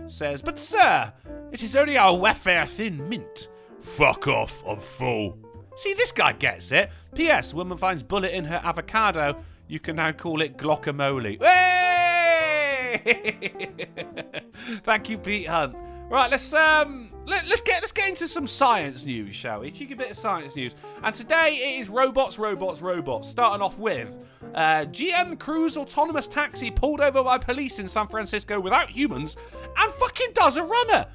says, but sir, it is only our welfare thin mint. Fuck off, I'm full. See, this guy gets it. P.S. Woman finds bullet in her avocado. You can now call it guacamole. Hey! Thank you, Pete Hunt. Right, let's get into some science news, shall we? Cheeky bit of science news. And today it is robots. Starting off with GM Cruise autonomous taxi pulled over by police in San Francisco without humans and fucking does a runner.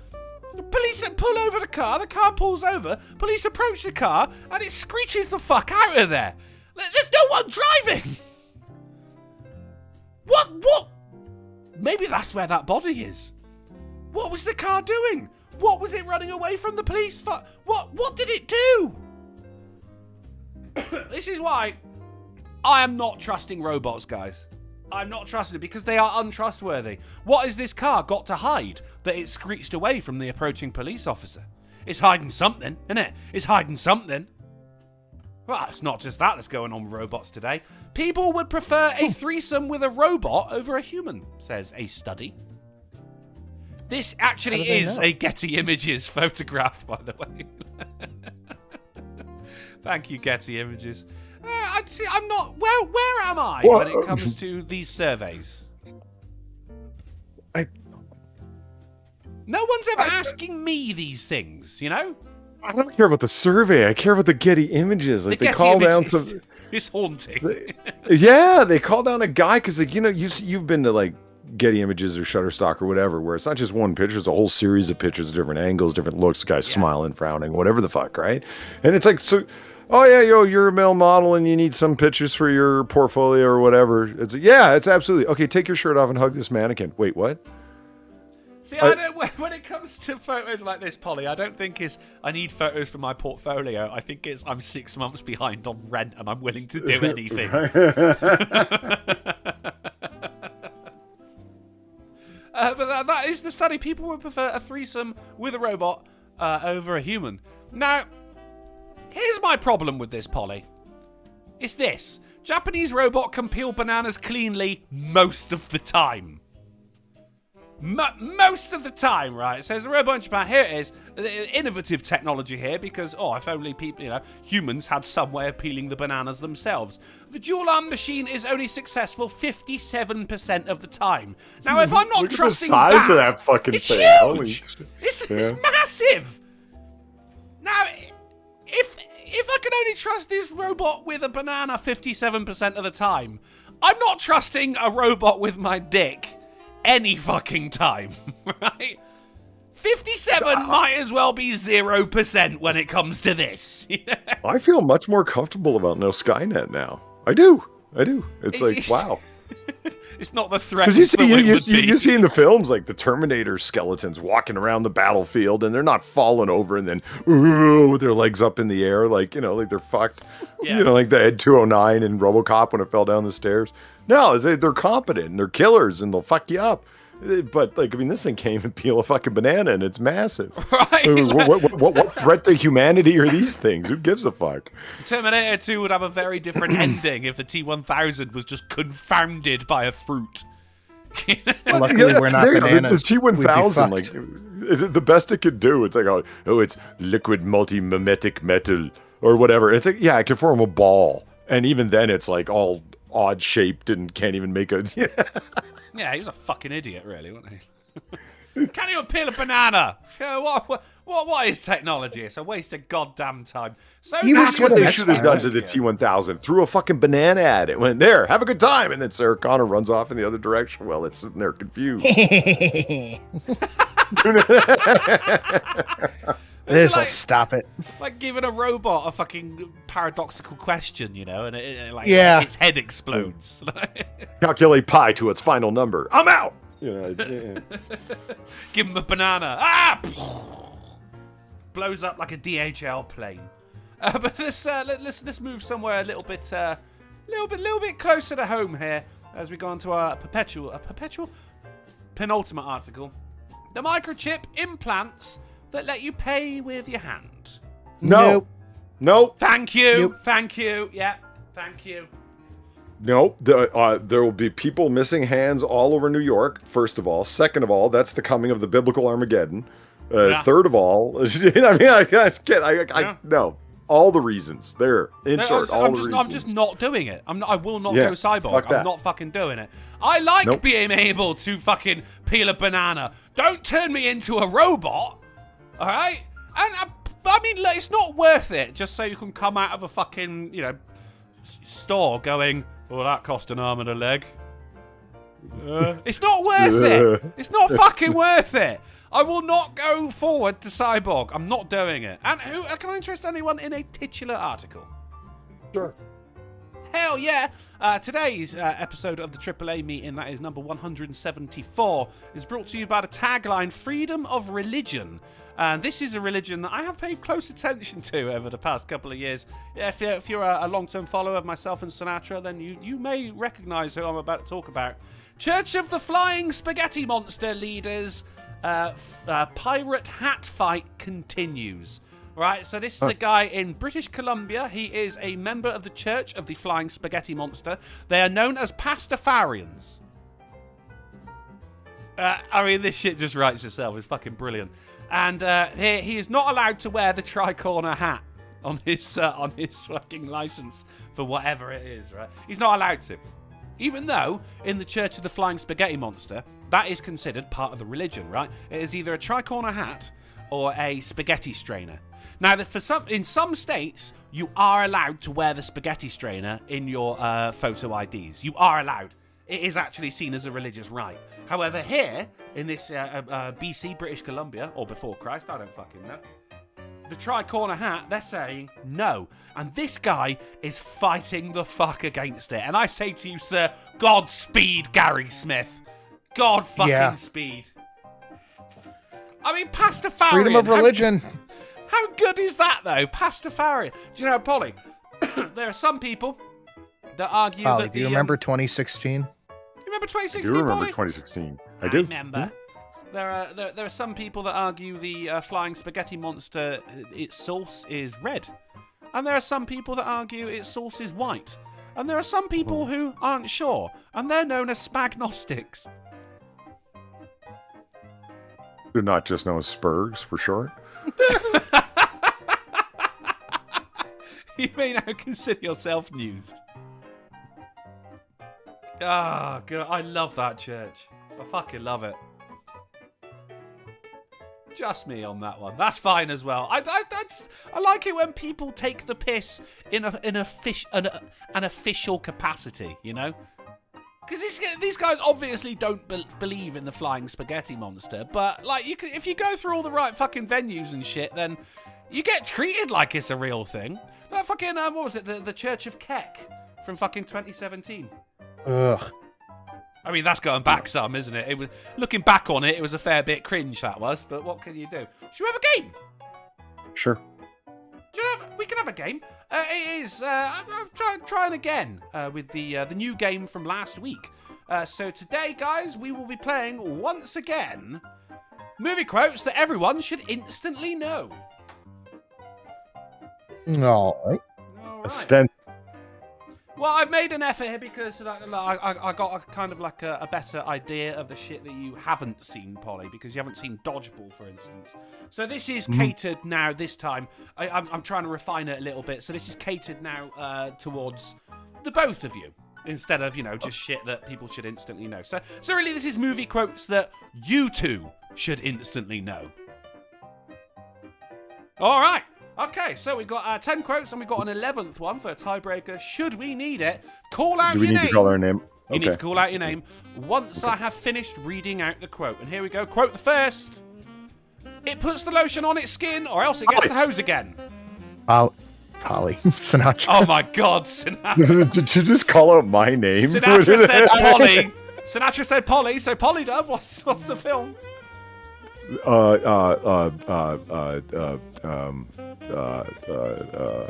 Police pull over the car pulls over, police approach the car, and it screeches the fuck out of there. There's no one driving. What? Maybe that's where that body is. What was the car doing? What was it running away from the police for? What did it do? This is why I am not trusting robots, guys. I'm not trusting it because they are untrustworthy. What has this car got to hide that it screeched away from the approaching police officer? It's hiding something, isn't it? It's hiding something. Well, it's not just that that's going on with robots today. People would prefer a threesome with a robot over a human, says a study. This actually is a Getty Images photograph, by the way. Thank you, Getty Images. I'm not... Where am I when it comes to these surveys? No one's ever asking me these things, you know? I don't care about the survey. I care about the Getty Images. Like, they call down some... It's haunting. Yeah, they call down a guy because, like, you know, you've been to, like, Getty Images or Shutterstock or whatever, where it's not just one picture, it's a whole series of pictures, different angles, different looks, guys smiling, frowning, whatever the fuck, right? And it's like, so... Oh, yeah, you're a male model and you need some pictures for your portfolio or whatever. It's like, yeah, it's absolutely. Okay, take your shirt off and hug this mannequin. Wait, what? See, I don't, when it comes to photos like this, Polly, I don't think I need photos for my portfolio. I think I'm 6 months behind on rent and I'm willing to do anything. But that is the study. People would prefer a threesome with a robot over a human. Now, here's my problem with this, Polly. It's this. Japanese robot can peel bananas cleanly most of the time. Most of the time, right? So there's a robot in Japan. Here it is. Innovative technology here because, if only people, humans had some way of peeling the bananas themselves. The dual-arm machine is only successful 57% of the time. Now, if I'm not Look trusting at the size of that fucking it's thing. huge. It's massive. Now, if I can only trust this robot with a banana 57% of the time, I'm not trusting a robot with my dick any fucking time, right? 57 might as well be 0% when it comes to this. I feel much more comfortable about no Skynet now. I do. It's like, wow. It's not the threat. Because you see in the films like the Terminator skeletons walking around the battlefield and they're not falling over and then with their legs up in the air like they're fucked. Yeah. Like the Ed 209 in RoboCop when it fell down the stairs. No, they're competent and they're killers and they'll fuck you up. But this thing came and peel a fucking banana and it's massive. Right? What threat to humanity are these things? Who gives a fuck? Terminator 2 would have a very different ending if the T-1000 was just confounded by a fruit. Luckily, we're not bananas. The T-1000, like the best it could do, it's like it's liquid multi-mimetic metal or whatever. It's like it can form a ball, and even then, it's like all odd shaped and can't even make a. Yeah, he was a fucking idiot, really, wasn't he? Can't even peel a banana. What is technology? It's a waste of goddamn time. So that's what they should have done to the T-1000. Threw a fucking banana at it. Went there, have a good time, and then Sarah Connor runs off in the other direction. Well, it's sitting there confused. This'll stop it. Like giving a robot a fucking paradoxical question, and its head explodes. Calculate pi to its final number. I'm out. Give him a banana. Blows up like a DHL plane. But let's move somewhere a little bit closer to home here as we go on to our penultimate article. The microchip implants that let you pay with your hand. Nope. Thank you. Nope. Thank you. Yeah. Thank you. Nope. There will be people missing hands all over New York, first of all. Second of all, that's the coming of the biblical Armageddon. Third of all, no. All the reasons. There. In short, all the reasons. I'm just not doing it. I will not go cyborg. I'm not fucking doing it. I like being able to fucking peel a banana. Don't turn me into a robot. All right? And look, it's not worth it just so you can come out of a fucking, store going, well, that cost an arm and a leg. It's not worth it. It's not fucking worth it. I will not go forward to cyborg. I'm not doing it. And can I interest anyone in a titular article? Sure. Hell yeah! Today's episode of the AAA meeting, that is number 174, is brought to you by the tagline Freedom of Religion. And this is a religion that I have paid close attention to over the past couple of years. If you're a long-term follower of myself and Sinatra, then you may recognise who I'm about to talk about. Church of the Flying Spaghetti Monster leaders, pirate hat fight continues. Right, so this is a guy in British Columbia. He is a member of the Church of the Flying Spaghetti Monster. They are known as Pastafarians. This shit just writes itself. It's fucking brilliant. And he is not allowed to wear the tricorner hat on his fucking license for whatever it is, right? He's not allowed to. Even though, in the Church of the Flying Spaghetti Monster, that is considered part of the religion, right? It is either a tricorner hat or a spaghetti strainer. Now, in some states, you are allowed to wear the spaghetti strainer in your photo IDs. You are allowed. It is actually seen as a religious rite. However, here, in this BC, British Columbia, or before Christ, I don't fucking know, the tricorner hat, they're saying no. And this guy is fighting the fuck against it. And I say to you, sir, Godspeed, Gary Smith. God fucking speed. I mean, Pastafarian. Freedom of religion. How good is that, though? Pastafarian. Do you know, Polly, there are some people that argue Polly, that do you remember 2016? You remember 2016, I do remember Polly? 2016. I I do. remember. There are some people that argue the flying spaghetti monster, its source is red. And there are some people that argue its source is white. And there are some people who aren't sure. And they're known as spagnostics. They're not just known as Spurgs for short. You may now consider yourself newsed. Ah, God, I love that church. I fucking love it. Just me on that one. That's fine as well. I like it when people take the piss in an official capacity, you know? Because these guys obviously don't believe in the flying spaghetti monster, but like if you go through all the right fucking venues and shit, then you get treated like it's a real thing. Like fucking what was it? The Church of Kek from fucking 2017. Ugh. I mean, that's going back some, isn't it? It was looking back on it, it was a fair bit cringe, that was. But what can you do? Should we have a game? Sure. We can have a game. It is. I'm trying again with the new game from last week. So today, guys, we will be playing once again movie quotes that everyone should instantly know. All right. All A right. stent. Well, I've made an effort here because I got a kind of like a better idea of the shit that you haven't seen, Polly, because you haven't seen Dodgeball, for instance. So this is catered now, this time. I'm trying to refine it a little bit. So this is catered now towards the both of you, instead of, just shit that people should instantly know. So really, this is movie quotes that you two should instantly know. All right. Okay, so we've got 10 quotes and we've got an 11th one for a tiebreaker. Should we need it, call out Do we your need name. to call our name? You need to call out your name once I have finished reading out the quote. And here we go. Quote the first. It puts the lotion on its skin or else it gets the hose again. Polly Sinatra. Oh my God, Sinatra. Did you just call out my name? Sinatra said Polly. Sinatra said Polly, so Polly done. What's the film? Gonna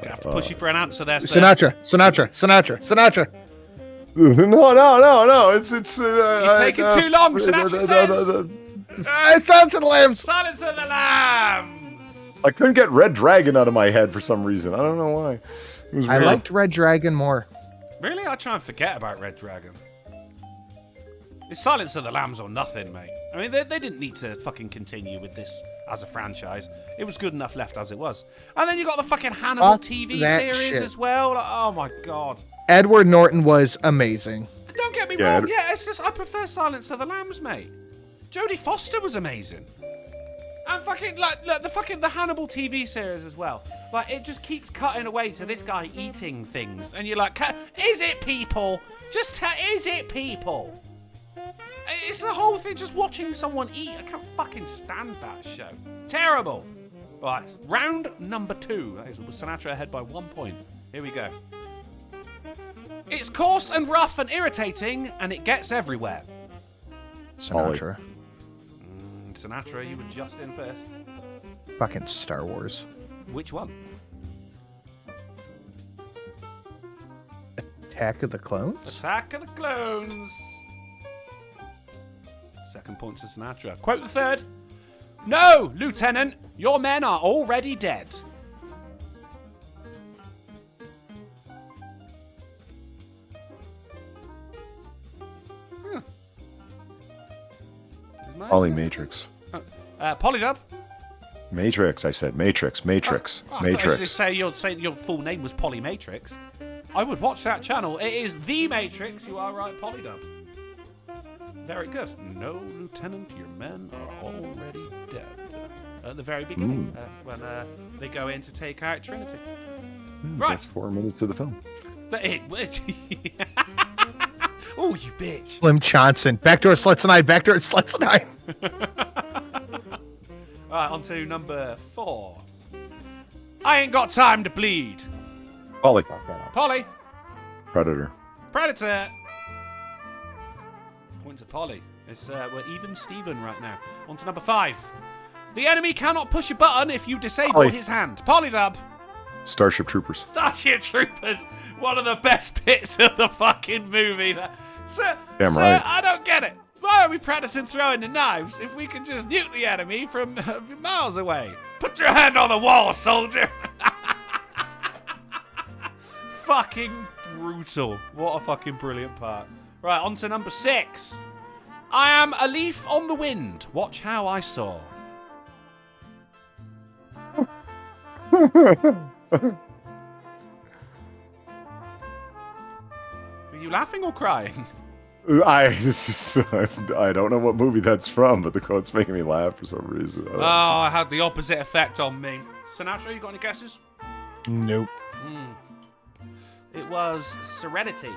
have to push you for an answer there, sir. Sinatra. No. It's You're taking too long, Sinatra says. It's Silence of the Lambs. Silence of the Lambs. I couldn't get Red Dragon out of my head for some reason. I don't know why. It was I weird. liked Red Dragon more. Really? I try and forget about Red Dragon. It's Silence of the Lambs or nothing, mate. I mean, they didn't need to fucking continue with this as a franchise. It was good enough left as it was. And then you got the fucking Hannibal Fuck TV that series shit. as well. Like, oh my God. Edward Norton was amazing. Don't get me Yeah, wrong. Yeah, it's just I prefer Silence of the Lambs, mate. Jodie Foster was amazing. And fucking the Hannibal TV series as well. Like it just keeps cutting away to this guy eating things, and you're like, is it people? Is it people? It's the whole thing, just watching someone eat. I can't fucking stand that show. Terrible. Right, round number 2. That is Sinatra ahead by 1 point. Here we go. It's coarse and rough and irritating, and it gets everywhere. Sinatra. Sinatra, you were just in first. Fucking Star Wars. Which one? Attack of the Clones? Attack of the Clones. Second point to Sinatra. Quote the third. No, Lieutenant, your men are already dead. Polly Matrix. Polydub. Matrix, I said. Matrix. Oh, I thought you Matrix. say your full name was Polly Matrix. I would watch that channel. It is The Matrix. You are right, Polydub. Very good. No, Lieutenant, your men are already dead. At the very beginning, when they go in to take out Trinity. Right. That's 4 minutes of the film. But oh, you bitch. Slim Johnson. Backdoor Sluts and I. Alright, on to number 4. I ain't got time to bleed. Polly. Polly. Predator. Predator. Point to Polly. We're even Steven right now. On to number 5. The enemy cannot push a button if you disable Polly. his hand. Polydub. Starship Troopers. Starship Troopers. One of the best bits of the fucking movie. Sir, Damn sir, right. I don't get it. Why are we practicing throwing the knives if we can just nuke the enemy from miles away? Put your hand on the wall, soldier. Fucking brutal. What a fucking brilliant part. Right, on to number 6. I am a leaf on the wind. Watch how I soar. Were you laughing or crying? I don't know what movie that's from, but the quote's making me laugh for some reason. Oh, I had the opposite effect on me. Sinatra, you got any guesses? Nope. It was Serenity.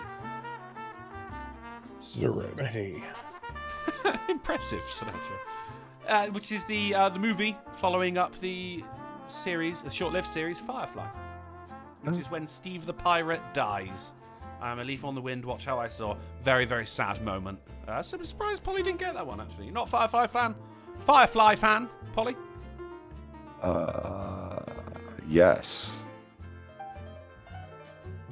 Serenity. Impressive, Sinatra. Which is the movie following up the series, the short-lived series Firefly, which is when Steve the Pirate dies. I'm a leaf on the wind, watch how I soar. Very, very sad moment. So I'm surprised Polly didn't get that one, actually. Not Firefly fan? Firefly fan, Polly? Yes.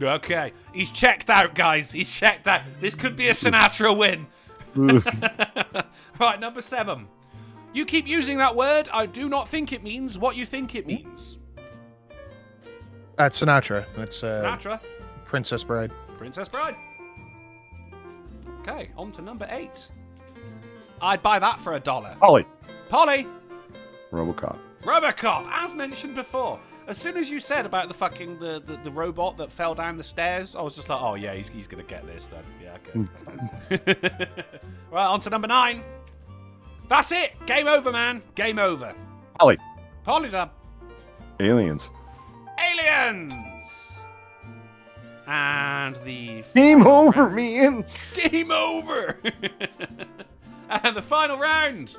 Okay. He's checked out, guys. He's checked out. This could be a Sinatra win. Right, number 7. You keep using that word. I do not think it means what you think it means. That's Sinatra. That's Sinatra. Princess Bride. Princess Bride. Okay, on to number 8. I'd buy that for $1. Polly. Polly. RoboCop. Robocop, as mentioned before. As soon as you said about the fucking the robot that fell down the stairs, I was just like, oh yeah, he's gonna get this then. Yeah, okay. Right, on to number 9. That's it. Game over, man. Game over. Polly. Polydub. Aliens. Aliens. And the Game final over, round. man. Game over. And the final round.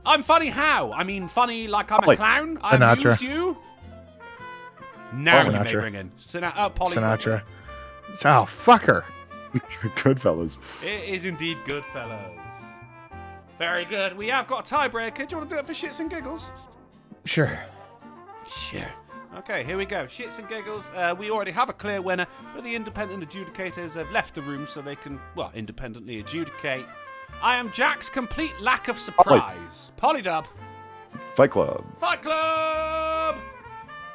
I'm funny how? I mean, funny like I'm a Polly. clown. I Sinatra. amuse you. Now you may Sinatra. bring in Polly. Sinatra. Oh, fucker. Goodfellas. It is indeed Goodfellas. Very good. We have got a tiebreaker. Do you want to do it for shits and giggles? Sure. Sure. Okay, here we go. Shits and giggles. We already have a clear winner, but the independent adjudicators have left the room so they can, well, independently adjudicate. I am Jack's complete lack of surprise. Polydub. Fight Club. Fight Club!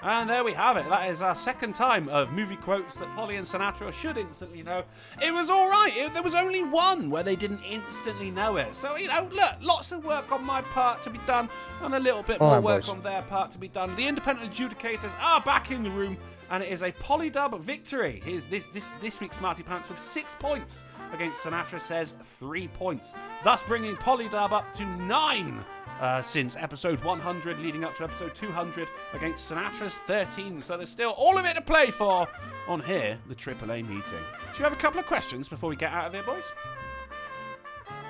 And there we have it. That is our second time of movie quotes that Polly and Sinatra should instantly know. It was all right. There was only one where they didn't instantly know it. So, look, lots of work on my part to be done and a little bit more work on their part to be done. The independent adjudicators are back in the room, and it is a Polydub victory. Here's this week's Smarty Pants with 6 points against Sinatra says 3 points, thus bringing Polydub up to 9. Since episode 100 leading up to episode 200 against Sinatra's 13. So there's still all of it to play for on here, the AAA meeting. Do you have a couple of questions before we get out of here, boys?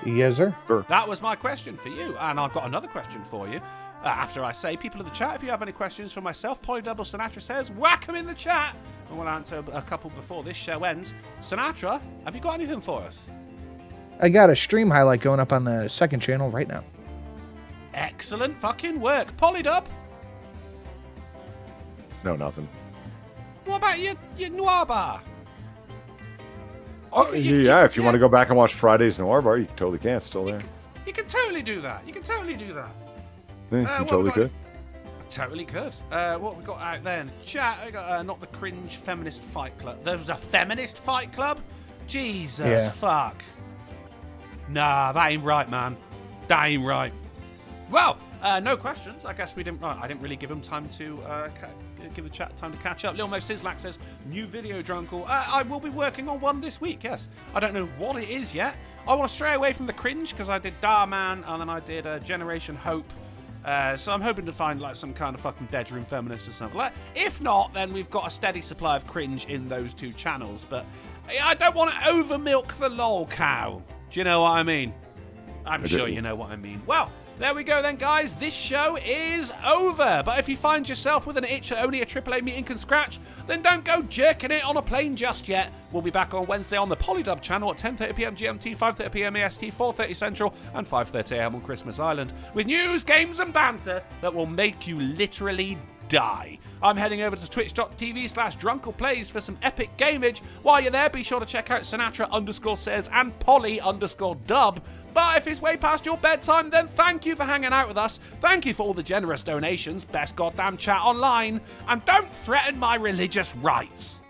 Yes, sir. That was my question for you. And I've got another question for you. After I say, people in the chat, if you have any questions for myself, Polydub or Sinatra says, whack them in the chat. And we'll answer a couple before this show ends. Sinatra, have you got anything for us? I got a stream highlight going up on the second channel right now. Excellent fucking work. Polydub, No, nothing. what about your noir bar? Oh, yeah, if you want to go back and watch Friday's Noir Bar, you totally can. It's still there. You can totally do that. You Yeah, you what totally we got- could. Totally could. What we got out then? Chat, I got not the cringe feminist fight club. There was a feminist fight club? Jesus, Yeah. fuck. Nah, that ain't right, man. That ain't right. Well, no questions. I guess we didn't. I didn't really give them time to give the chat time to catch up. Lil Mo Sizzlack says new video Drunkle. I will be working on one this week. Yes, I don't know what it is yet. I want to stray away from the cringe because I did Darman and then I did Generation Hope. So I'm hoping to find like some kind of fucking bedroom feminist or something. Like, if not, then we've got a steady supply of cringe in those two channels. But I don't want to over milk the lol cow. Do you know what I mean? I'm sure you know what I mean. Well, There we go then, guys. This show is over. But if you find yourself with an itch that only a AAA meeting can scratch, then don't go jerking it on a plane just yet. We'll be back on Wednesday on the Polydub channel at 10:30pm GMT, 5:30pm EST, 4:30 Central, and 5:30am on Christmas Island with news, games, and banter that will make you literally die. I'm heading over to twitch.tv/drunkleplays for some epic gameage. While you're there, be sure to check out Sinatra_says and Polly_dub. But if it's way past your bedtime, then thank you for hanging out with us. Thank you for all the generous donations. Best goddamn chat online. And don't threaten my religious rights.